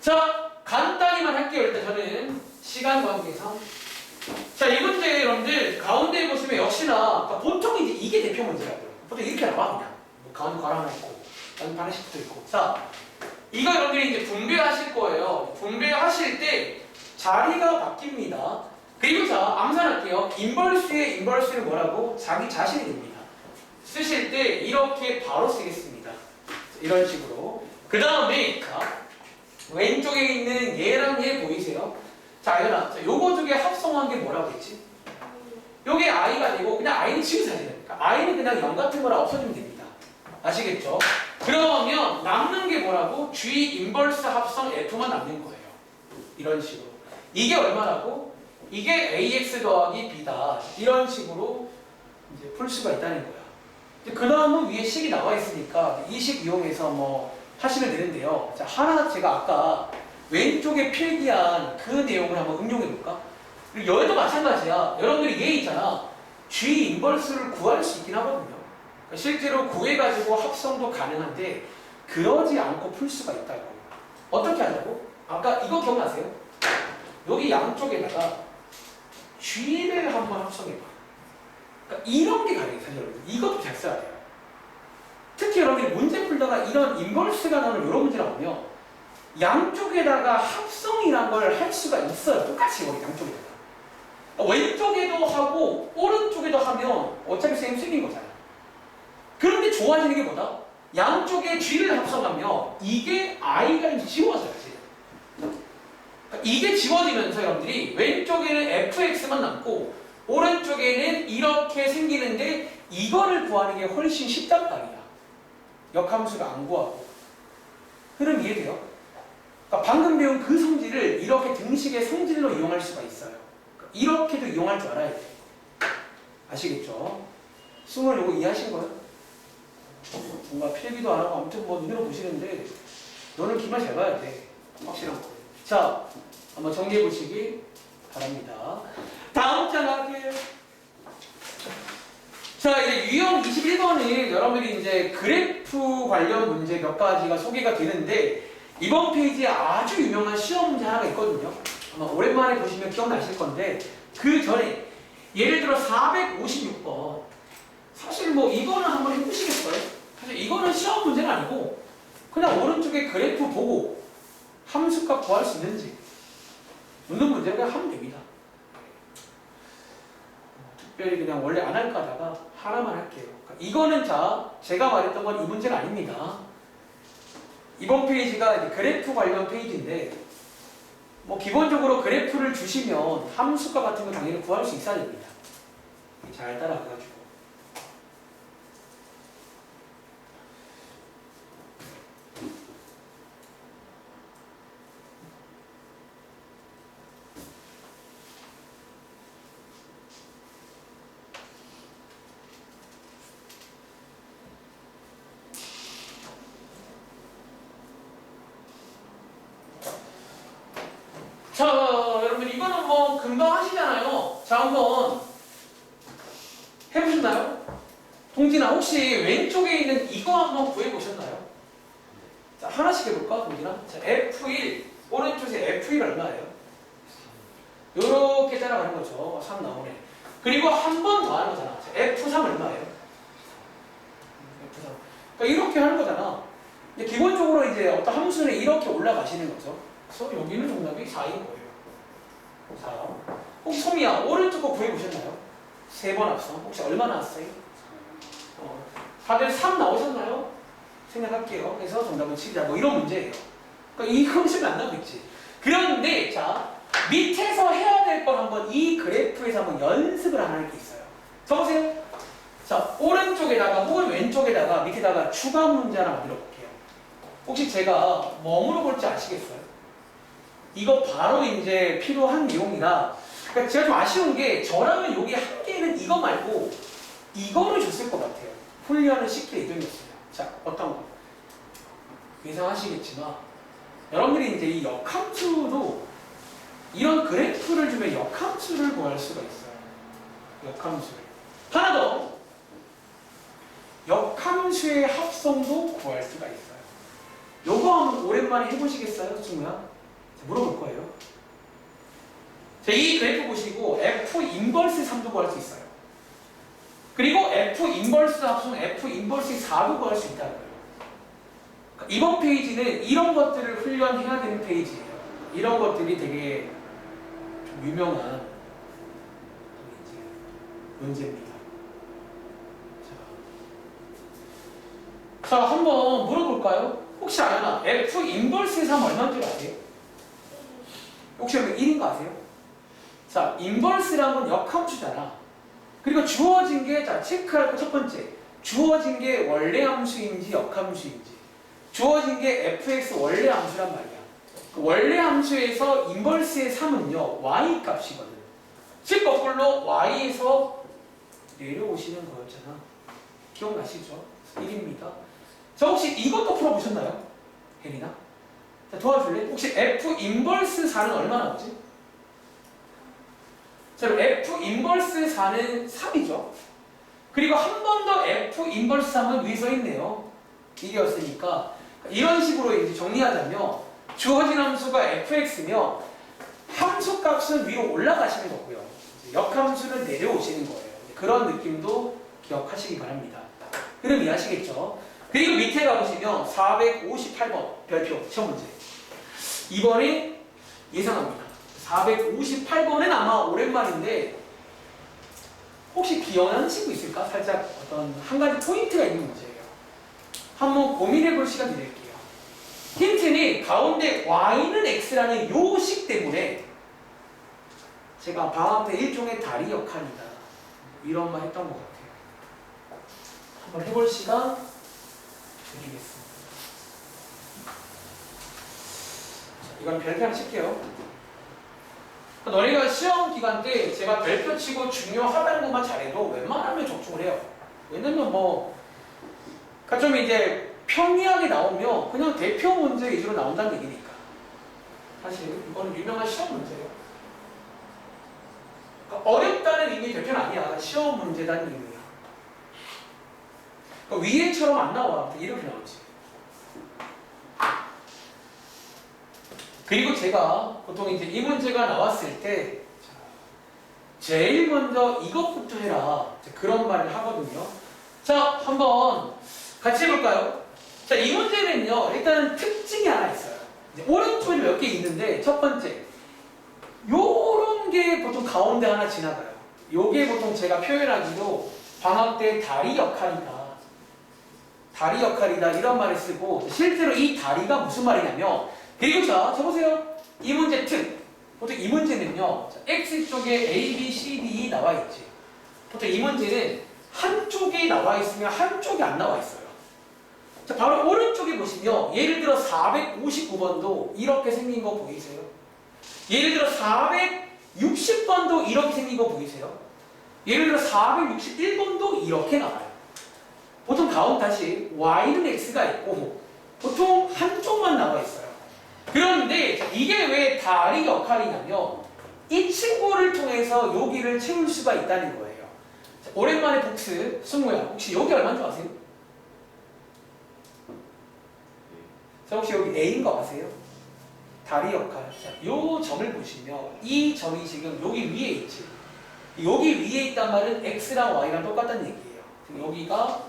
자, 간단히만 할게요. 일단 저는 시간 관계상. 자, 이 문제 여러분들 가운데 보시면 역시나 그러니까 보통 이제 이게 대표 문제라고요. 보통 이렇게 나와 그냥. 뭐 가운데 괄호 하나 있고, 가운데 하나씩 붙어 있고. 자, 이거 여러분들이 이제 분배하실 거예요. 분배하실 때 자리가 바뀝니다. 그리고 자, 암산할게요. 인버스의 인버스는 뭐라고? 자기 자신이 됩니다. 쓰실 때 이렇게 바로 쓰겠습니다. 이런 식으로. 그 다음에 왼쪽에 있는 얘랑 얘 보이세요? 자, 얘들아, 요거 두 개 합성한 게 뭐라고 했지? 요게 i가 되고 그냥 i는 지우셔야 돼요. 그러니까 i는 그냥 0 같은 거라 없어지면 됩니다. 아시겠죠? 그러면 남는 게 뭐라고? G 인버스 합성 F만 남는 거예요. 이런 식으로. 이게 얼마라고? 이게 AX 더하기 B다. 이런 식으로 이제 풀 수가 있다는 거야. 그 다음은 위에 식이 나와 있으니까 이 식 이용해서 뭐 하시면 되는데요. 자, 하나 제가 아까 왼쪽에 필기한 그 내용을 한번 응용해 볼까? 그리고 여기도 마찬가지야. 여러분들이 얘 있잖아. G 인버스를 구할 수 있긴 하거든요. 그러니까 실제로 구해가지고 합성도 가능한데 그러지 않고 풀 수가 있다고. 어떻게 하냐고? 아까 이거 기억나세요? 여기 양쪽에다가 G를 한번 합성해봐. 그러니까 이런 게 가능해요. 사실 여러분. 이것도 잘 써야 돼요. 특히 여러분들이 문제 풀다가 이런 인버스가 나오는 이런 문제 나오면 양쪽에다가 합성이란 걸 할 수가 있어요. 똑같이 여기 양쪽에다가. 왼쪽에도 하고 오른쪽에도 하면 어차피 쌤 거잖아요. 그런데 좋아지는 게 뭐다? 양쪽에 G를 합성하면 이게 I가 지워져요. 그러니까 이게 지워지면서 여러분들이 왼쪽에는 fx만 남고 오른쪽에는 이렇게 생기는데 이거를 구하는 게 훨씬 쉽단 말이야. 역함수가 안 구하고. 흐름 이해돼요? 그러니까 방금 배운 그 성질을 이렇게 등식의 성질로 이용할 수가 있어요. 그러니까 이렇게도 이용할 줄 알아야 돼. 아시겠죠? 승을 요거 이해하신 거예요? 뭔가 필기도 안 하고 아무튼 뭐 눈으로 보시는데 너는 기말 잘 봐야 돼. 확실한 거. 자, 한번 정리해 보시기 바랍니다. 다음 장 할게요. 자, 이제 유형 21번은 여러분들이 이제 그래프 관련 문제 몇 가지가 소개가 되는데 이번 페이지에 아주 유명한 시험 문제 하나가 있거든요. 아마 오랜만에 보시면 기억나실 건데 그 전에 예를 들어 456번 사실 뭐 이거는 한번 해보시겠어요? 사실 이거는 시험 문제는 아니고 그냥 오른쪽에 그래프 보고 함수값 구할 수 있는지 묻는 문제를 그냥 하면 됩니다. 특별히 그냥 원래 안 할까 하다가 하나만 할게요. 이거는 자 제가 말했던 건 이 문제는 아닙니다. 이번 페이지가 이제 그래프 관련 페이지인데 뭐 기본적으로 그래프를 주시면 함수값 같은 거 당연히 구할 수 있어야 됩니다. 잘 따라가가지고. 자, 여러분들 이거는 뭐 금방 하시잖아요. 자, 한번 해보셨나요? 동진아, 혹시 왼쪽에 있는 이거 한번 구해보셨나요? 자, 하나씩 해볼까, 동진아? 자, F1, 오른쪽에 F1 얼마예요? 요렇게 따라가는 거죠. 3 나오네. 그리고 한 번 더 하는 거잖아. 자, F3 얼마예요? F3. 그러니까 이렇게 하는 거잖아. 근데 기본적으로 이제 어떤 함수는 이렇게 올라가시는 거죠. 그래서 여기는 정답이 4인 거예요. 4. 혹시 소미야, 오른쪽 거 구해보셨나요? 3번 합성. 혹시 얼마 나왔어요? 다들 3 나오셨나요? 생각할게요. 그래서 정답은 7이다. 뭐 이런 문제예요. 그러니까 이 형식은 안 나오겠지. 그런데 자 밑에서 해야 될 건 한번 이 그래프에서 한번 연습을 하나 할 게 있어요. 적으세요. 자, 오른쪽에다가 혹은 왼쪽에다가 밑에다가 추가 문제 하나 만들어 볼게요. 혹시 제가 뭐 물어볼지 아시겠어요? 이거 바로 이제 필요한 내용이라. 그러니까 제가 좀 아쉬운 게 저라면 여기 한 개는 이거 말고 이거를 줬을 것 같아요. 훈련을 시킬 예정이었어요. 자, 어떤 거? 예상하시겠지만 여러분들이 이제 이 역함수도 이런 그래프를 주면 역함수를 구할 수가 있어요. 역함수를. 하나 더. 역함수의 합성도 구할 수가 있어요. 요거 한번 오랜만에 해보시겠어요? 친구야? 물어볼 거예요. 자, 이 그래프 보시고 F 인버스 3도 구할 수 있어요. 그리고 F 인버스 합성 F 인버스 4도 구할 수 있다는 거예요. 이번 페이지는 이런 것들을 훈련해야 되는 페이지예요. 이런 것들이 되게 좀 유명한 문제입니다. 자, 한번 물어볼까요? 혹시 아나 F 인버스 3 얼마인 줄 아세요? 혹시 여러분 1인 거 아세요? 자, 인버스란 건 역함수잖아. 그리고 주어진 게, 자, 체크할 거 첫 번째. 주어진 게 원래 함수인지 역함수인지. 주어진 게 fx 원래 함수란 말이야. 그 원래 함수에서 인버스의 3은요, y 값이거든. 즉, 거꾸로 y에서 내려오시는 거였잖아. 기억나시죠? 1입니다. 자, 혹시 이것도 풀어보셨나요? 혜린아? 자, 도와줄래? 혹시 f 인버스 4는 얼마 나오지? 자, 그럼 F 인버스 4는 3이죠. 그리고 한 번 더 F 인버스 3은 위에 써 있네요. 이게였으니까 이런 식으로 이제 정리하자면 주어진 함수가 fx며 함수 값은 위로 올라가시는 거고요. 역함수는 내려오시는 거예요. 그런 느낌도 기억하시기 바랍니다. 그럼 이해하시겠죠? 그리고 밑에 가보시면 458번 별표 시험 문제. 이번에 예상합니다. 458번은 아마 오랜만인데 혹시 기억나는 친구 있을까? 살짝 어떤 한 가지 포인트가 있는 문제예요. 한번 고민해 볼 시간 드릴게요. 힌트는 가운데 y는 x라는 요식 때문에 제가 방학 때 일종의 다리 역할이다 이런 말 했던 것 같아요. 한번 해볼 시간 드리겠습니다. 자, 이건 별표 하나 칠게요. 너희가 시험 기간 때 제가 별표 치고 중요하다는 것만 잘해도 웬만하면 적중을 해요. 왜냐면 그러니까 좀 이제 평이하게 나오면 그냥 대표 문제 위주로 나온다는 얘기니까. 사실 이거는 유명한 시험 문제예요. 그러니까 어렵다는 의미의 대표는 아니야. 시험 문제라는 의미야. 그러니까 위에처럼 안 나와. 이렇게 나오지. 그리고 제가 보통 이제 이 문제가 나왔을 때 제일 먼저 이것부터 해라. 그런 말을 하거든요. 자, 한번 같이 해볼까요? 자, 이 문제는요, 일단 특징이 하나 있어요. 이제 오른쪽에 몇 개 있는데, 첫 번째, 요런 게 보통 가운데 하나 지나가요. 요게 보통 제가 표현하기로 방학 때 다리 역할이다. 다리 역할이다. 이런 말을 쓰고, 실제로 이 다리가 무슨 말이냐면, 그리고 자 보세요. 이 문제 특. 보통 이 문제는요, X쪽에 A, B, C, D 나와 있지. 보통 이 문제는 한쪽이 나와 있으면 한쪽이 안 나와 있어요. 자, 바로 오른쪽에 보시면 예를 들어 459번도 이렇게 생긴 거 보이세요? 예를 들어 460번도 이렇게 생긴 거 보이세요? 예를 들어 461번도 이렇게 나와요. 보통 가운데 다시 Y는 X가 있고 보통 한쪽만 나와 있어요. 그런데 이게 왜 다리 역할이냐면 이 친구를 통해서 여기를 채울 수가 있다는 거예요. 자, 오랜만에 복습, 승우야. 혹시 여기 얼마인 줄 아세요? 자, 혹시 여기 A인 거 아세요? 다리 역할. 자, 요 점을 보시면 이 점이 지금 여기 위에 있지. 여기 위에 있단 말은 X랑 Y랑 똑같다는 얘기예요. 여기가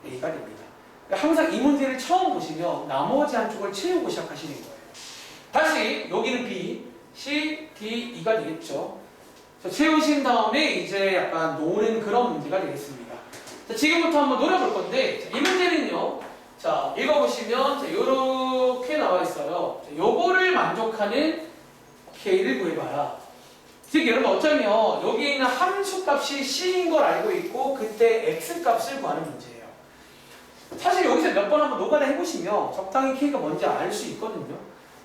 A가 됩니다. 그러니까 항상 이 문제를 처음 보시면 나머지 한쪽을 채우고 시작하시는 거예요. 다시 여기는 B, C, D, E가 되겠죠. 자, 채우신 다음에 이제 약간 노는 그런 문제가 되겠습니다. 자, 지금부터 한번 노려볼 건데 자, 이 문제는요. 자, 읽어보시면 자, 요렇게 나와 있어요. 자, 요거를 만족하는 K를 구해봐라. 즉 여러분 어쩌면 여기 있는 함수 값이 C인 걸 알고 있고 그때 X 값을 구하는 문제예요. 사실 여기서 몇 번 한번 노가다 해보시면 적당히 K가 뭔지 알 수 있거든요.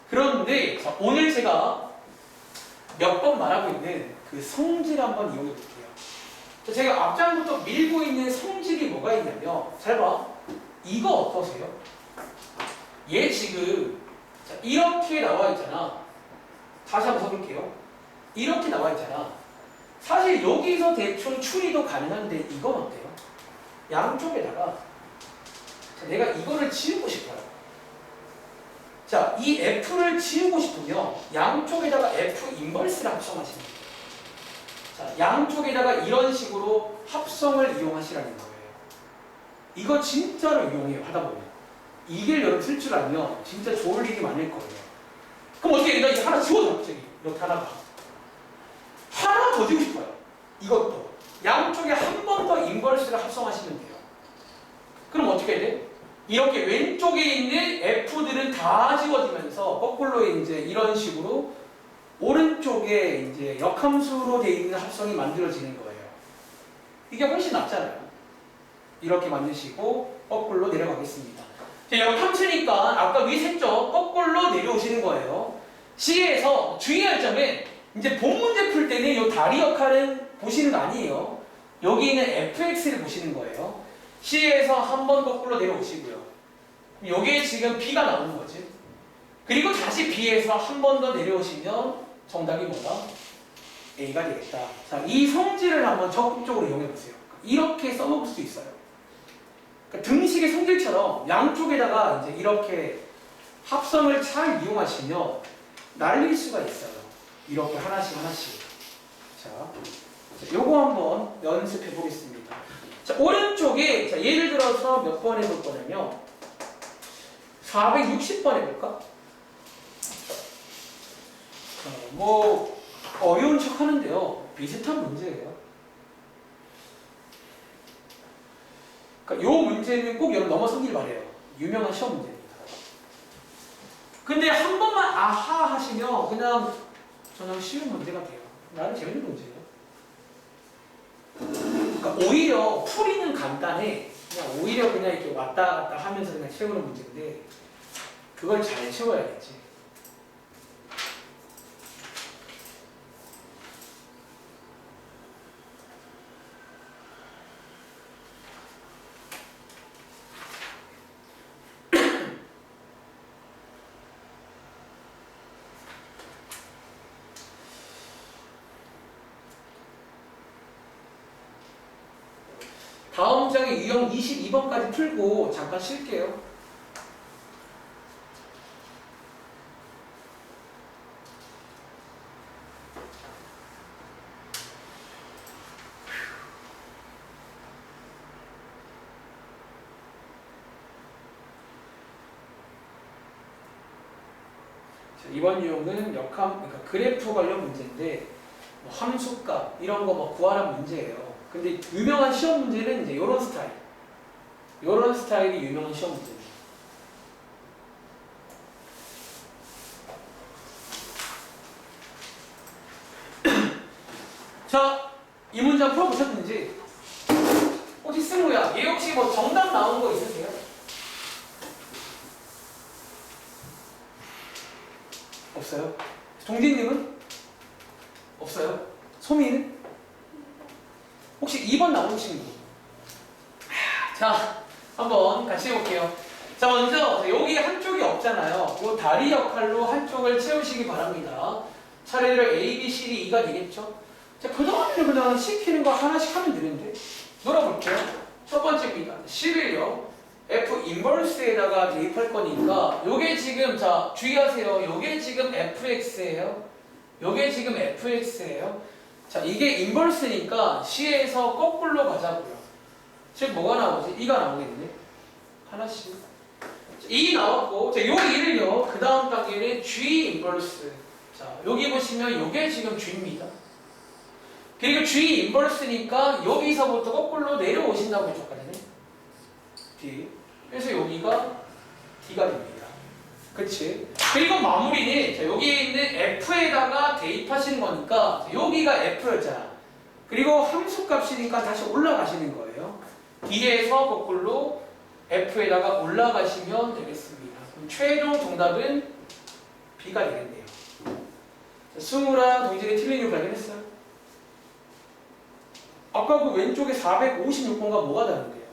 그런데 자, 오늘 제가 몇 번 말하고 있는 그 성질 한번 이용해 볼게요. 자, 제가 앞장부터 밀고 있는 성질이 뭐가 있냐면 잘 봐. 이거 어떠세요? 얘 지금 자, 이렇게 나와 있잖아. 다시 한번 써볼게요. 이렇게 나와 있잖아. 사실 여기서 대충 추리도 가능한데 이건 어때요? 양쪽에다가 자, 내가 이거를 지우고 싶어요. 자, 이 F를 지우고 싶으면 양쪽에다가 F 인버스를 합성하시면 돼요. 자, 양쪽에다가 이런 식으로 합성을 이용하시라는 거예요. 이거 진짜로 이용해요. 하다 보면. 이게 여러분 쓸 줄 알면 진짜 좋을 일이 많을 거예요. 그럼 어떻게 내가 이거 하나 지워줘 갑자기. 이렇게 하다가. 하나 더 지우고 싶어요. 이것도. 양쪽에 한 번 더 인버스를 합성하시면 돼요. 그럼 어떻게 해야 돼? 이렇게 왼쪽에 있는 F들은 다 지워지면서 거꾸로 이제 이런 식으로 오른쪽에 이제 역함수로 되어 있는 합성이 만들어지는 거예요. 이게 훨씬 낫잖아요. 이렇게 만드시고 거꾸로 내려가겠습니다. 역함수니까 아까 위 샜죠? 거꾸로 내려오시는 거예요. C에서 주의할 점은 이제 본 문제 풀 때는 이 다리 역할은 보시는 거 아니에요. 여기 있는 fx를 보시는 거예요. C에서 한 번 거꾸로 내려오시고요. 여기에 지금 B가 나오는 거지. 그리고 다시 B에서 한 번 더 내려오시면 정답이 뭐다? A가 되겠다. 자, 이 성질을 한번 적극적으로 이용해 보세요. 이렇게 써먹을 수 있어요. 그러니까 등식의 성질처럼 양쪽에다가 이제 이렇게 합성을 잘 이용하시면 날릴 수가 있어요. 이렇게 하나씩 하나씩. 자, 요거 한번 연습해 보겠습니다. 자, 오른쪽에 자, 예를 들어서 몇 번 해볼 거냐면 460번 해볼까? 뭐 어려운 척 하는데요. 비슷한 문제예요. 그러니까 요 문제는 꼭 여러분 넘어서길 바래요. 유명한 시험 문제입니다. 근데 한 번만 아하 하시면 그냥 쉬운 문제가 돼요. 나는 재밌는 문제예요. 그러니까 오히려 풀이는 간단해. 그냥 오히려 그냥 이렇게 왔다 갔다 하면서 그냥 채우는 문제인데 그걸 잘 채워야겠지. 다음 장의 유형 22번까지 풀고 잠깐 쉴게요. 자, 이번 유형은 그러니까 그래프 관련 문제인데 뭐 함수값 이런 거 뭐 구하라는 문제예요. 근데 유명한 시험 문제는 이제 이런 스타일. 이런 스타일이 유명한 시험 문제입니다. 자, 이 문장 풀어보셨는지 혹시 승우야, 얘 혹시 뭐 정답 나온 거 있으세요? 없어요? 동진님은? 없어요? 소미는? 혹시 2번 나온 친구? 자, 한번 같이 해볼게요. 자, 먼저 여기 한쪽이 없잖아요. 이 다리 역할로 한쪽을 채우시기 바랍니다. 차례대로 A, B, C, D, E가 되겠죠? 자, 그 다음에 그냥 시키는 거 하나씩 하면 되는데 놀아볼게요. 첫 번째입니다. 11요. F 인버스에다가 대입할 거니까 요게 지금 자 주의하세요. 요게 지금 fx예요. 요게 지금 fx예요. 자, 이게 인버스니까 C에서 거꾸로 가자고요. 즉 뭐가 나오지? 2가 나오겠네. 하나씩. 자, 2 나왔고, 자, 요 2를요. 그 다음 단계는 G 인버스. 자, 여기 보시면 요게 지금 G입니다. 그리고 G 인버스니까 여기서부터 거꾸로 내려오신다고 해줬거든요. D. 그래서 여기가 D가 됩니다. 그치? 그리고 마무리는 자, 여기에 있는 F에다가 대입하시는 거니까 자, 여기가 F였잖아. 그리고 함수값이니까 다시 올라가시는 거예요. D에서 거꾸로 F에다가 올라가시면 되겠습니다. 그럼 최종 정답은 B가 되겠네요. 자, 승우랑 동진이 틀린 이유 발견했어요? 아까 그 왼쪽에 456번과 뭐가 다른데요?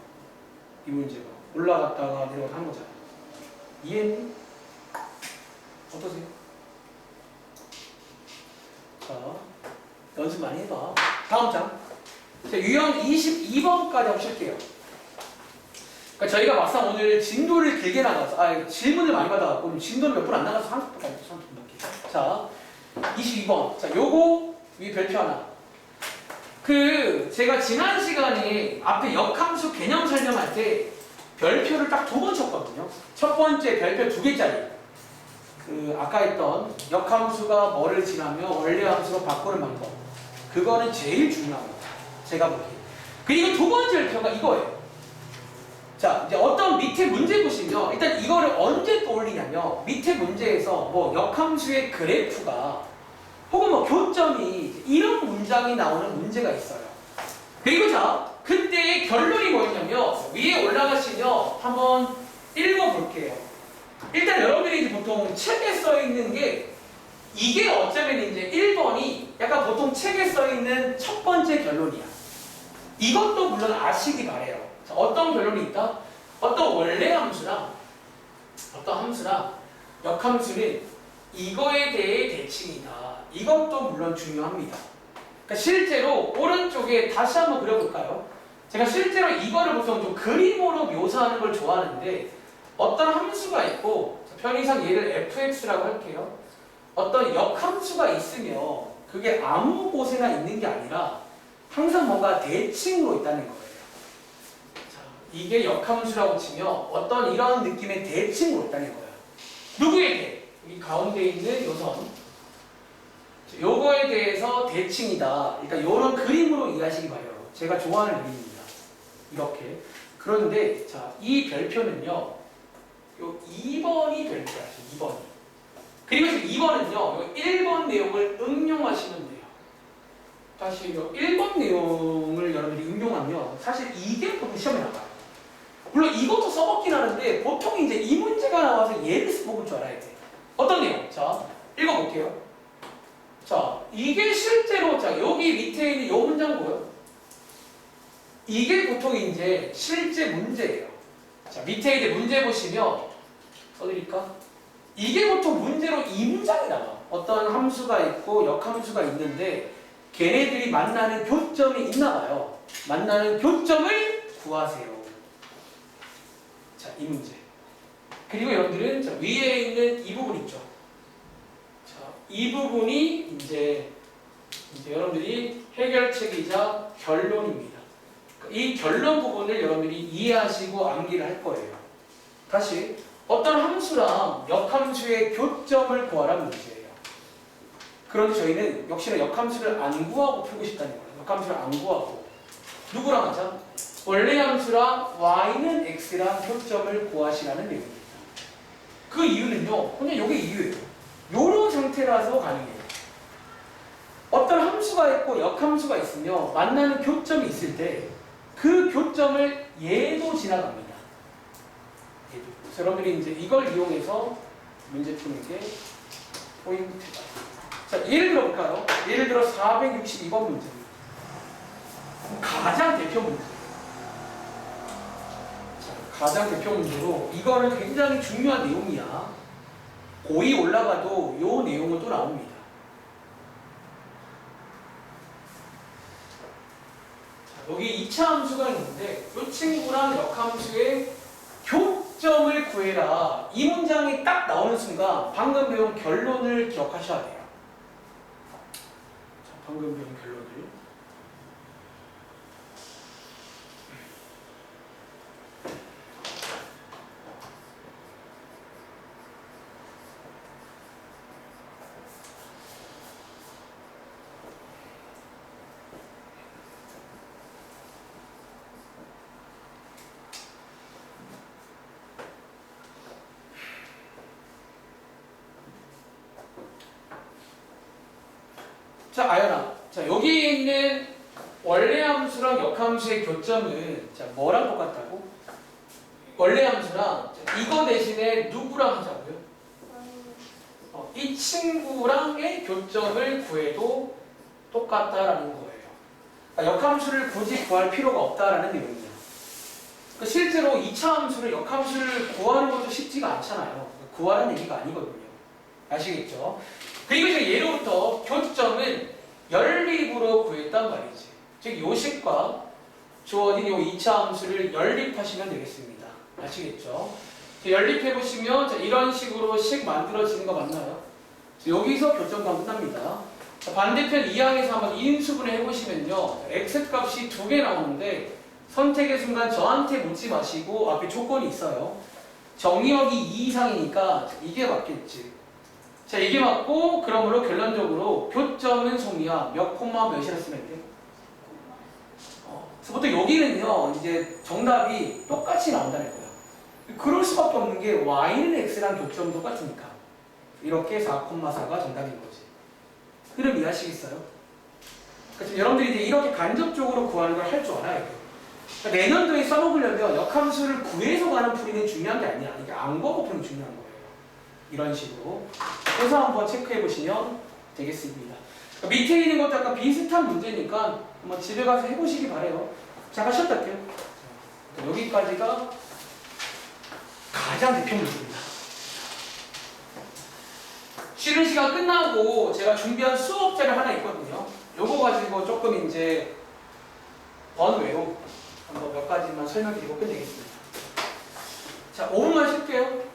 이 문제가 올라갔다가 내려갔다 한 거잖아요. 이해했니? 어떠세요? 자, 연습 많이 해봐. 다음 장. 자, 유형 22번까지 한번 쉴게요. 그러니까 저희가 막상 오늘 진도를 길게 나가서, 질문을 많이 받아갖고, 진도를 몇 분 안 나가서 30분까지, 30분 넘게. 자, 22번. 자, 요거, 위 별표 하나. 제가 지난 시간에 앞에 역함수 개념 설명할 때 별표를 딱 2번 쳤거든요. 첫 번째 별표 2개짜리. 아까 했던 역함수가 뭐를 지나면 원래함수로 바꾸는 방법. 그거는 제일 중요합니다. 제가 보기에. 그리고 2번째 별표가 이거예요. 자, 이제 어떤 밑에 문제 보시면 일단 이거를 언제 떠올리냐면 밑에 문제에서 뭐 역함수의 그래프가 혹은 뭐 교점이 이런 문장이 나오는 문제가 있어요. 그리고 자, 그때의 결론이 뭐였냐면 위에 올라가시면 한번 읽어볼게요. 일단 여러분들이 이제 보통 책에 써 있는 게 이게 어쩌면 이제 1번이 약간 보통 책에 써 있는 첫 번째 결론이야. 이것도 물론 아시기 바래요. 자, 어떤 결론이 있다? 어떤 원래 함수랑 어떤 함수랑 역함수는 이거에 대해 대칭이다. 이것도 물론 중요합니다. 그러니까 실제로 오른쪽에 다시 한번 그려볼까요? 제가 실제로 이거를 보통 좀 그림으로 묘사하는 걸 좋아하는데 어떤 함수가 있고 편의상 얘를 fx라고 할게요. 어떤 역함수가 있으면 그게 아무 곳에나 있는 게 아니라 항상 뭔가 대칭으로 있다는 거예요. 자, 이게 역함수라고 치면 어떤 이런 느낌의 대칭으로 있다는 거예요. 누구에게? 여기 가운데 있는 요 선. 요거에 대해서 대칭이다. 그러니까 요런 그림으로 이해하시기 바래요. 제가 좋아하는 그림입니다. 이렇게. 그런데 자, 이 별표는요. 요 2번이 별표야. 2번이. 그리고 지금 2번은요. 요 1번 내용을 응용하시면 돼요. 다시 요 1번 내용을 여러분들이 응용하면 사실 이게 보통 시험에 나와요. 물론 이것도 써먹긴 하는데 보통 이제 이 문제가 나와서 얘를 써먹을 줄 알아야 돼. 어떤 내용? 자, 읽어볼게요. 자, 이게 실제로, 자, 여기 밑에 있는 이 문장 뭐예요? 이게 보통 이제 실제 문제예요. 자, 밑에 이제 문제 보시면, 써드릴까? 이게 보통 문제로 이 문장이 나와. 어떤 함수가 있고 역함수가 있는데, 걔네들이 만나는 교점이 있나 봐요. 만나는 교점을 구하세요. 자, 이 문제. 그리고 여러분들은 자, 위에 있는 이 부분 있죠? 이 부분이 이제 여러분들이 해결책이자 결론입니다. 이 결론 부분을 여러분들이 이해하시고 암기를 할 거예요. 다시 어떤 함수랑 역함수의 교점을 구하라는 문제예요. 그런데 저희는 역시나 역함수를 안 구하고 풀고 싶다는 거예요. 역함수를 안 구하고 누구랑 하자? 원래 함수랑 y는 x랑 교점을 구하시라는 내용입니다. 그 이유는요. 그냥 이게 이유예요. 요런 상태라서 가능해요. 어떤 함수가 있고 역함수가 있으며 만나는 교점이 있을 때 그 교점을 얘도 지나갑니다. 얘도. 그래서 여러분들이 이제 이걸 이용해서 문제 푸는 게 포인트다. 자, 예를 들어볼까요? 예를 들어 462번 문제입니다. 가장 대표 문제. 자, 가장 대표 문제로 이거는 굉장히 중요한 내용이야. 고2 올라가도 요 내용은 또 나옵니다. 자, 여기 2차 함수가 있는데 이 친구랑 역함수의 교점을 구해라. 이 문장이 딱 나오는 순간 방금 배운 결론을 기억하셔야 돼요. 자, 방금 배운 결론을. 자, 아연아. 자, 여기 있는 원래 함수랑 역함수의 교점은 자, 뭐랑 똑같다고? 원래 함수랑 자, 이거 대신에 누구랑 하자고요? 이 친구랑의 교점을 구해도 똑같다라는 거예요. 그러니까 역함수를 굳이 구할 필요가 없다라는 내용이에요. 그러니까 실제로 2차 함수를 역함수를 구하는 것도 쉽지가 않잖아요. 구하는 얘기가 아니거든요. 아시겠죠? 그리고 이제 예로부터 교점은 연립으로 구했단 말이지. 즉 요식과 주어진 요 2차 함수를 연립하시면 되겠습니다. 아시겠죠? 연립해보시면 이런 식으로 식 만들어지는 거 맞나요? 여기서 교점만 끝납니다. 반대편 2항에서 한번 인수분해 해보시면요. x값이 2개 나오는데 선택의 순간 저한테 묻지 마시고 앞에 조건이 있어요. 정의역이 2 이상이니까 이게 맞겠지. 자, 이게 맞고 그러므로 결론적으로 교점은 송이야. 몇 콤마 몇이라 쓰면 돼? 그래서 보통 여기는요. 이제 정답이 똑같이 나온다는 거예요. 그럴 수밖에 없는 게 y는 x랑 교점은 똑같으니까. 이렇게 4,4가 정답인 거지. 흐름 이해하시겠어요? 그러니까 지금 여러분들이 이제 이렇게 간접적으로 구하는 걸 할 줄 알아야 돼요. 그러니까 내년도에 써먹으려면 역함수를 구해서 가는 풀이는 중요한 게 아니야. 이게 안 구하고 푸는 게 중요한 거예요. 이런 식으로. 그래서 한번 체크해 보시면 되겠습니다. 그러니까 밑에 있는 것도 약간 비슷한 문제니까 한번 집에 가서 해보시기 바래요. 잠깐 쉬었다 할게요. 여기까지가 가장 대표 문제입니다. 쉬는 시간 끝나고 제가 준비한 수업자료 하나 있거든요. 요거 가지고 조금 이제 번외로 한번 몇 가지만 설명드리고 끝내겠습니다. 자, 5분만 쉴게요.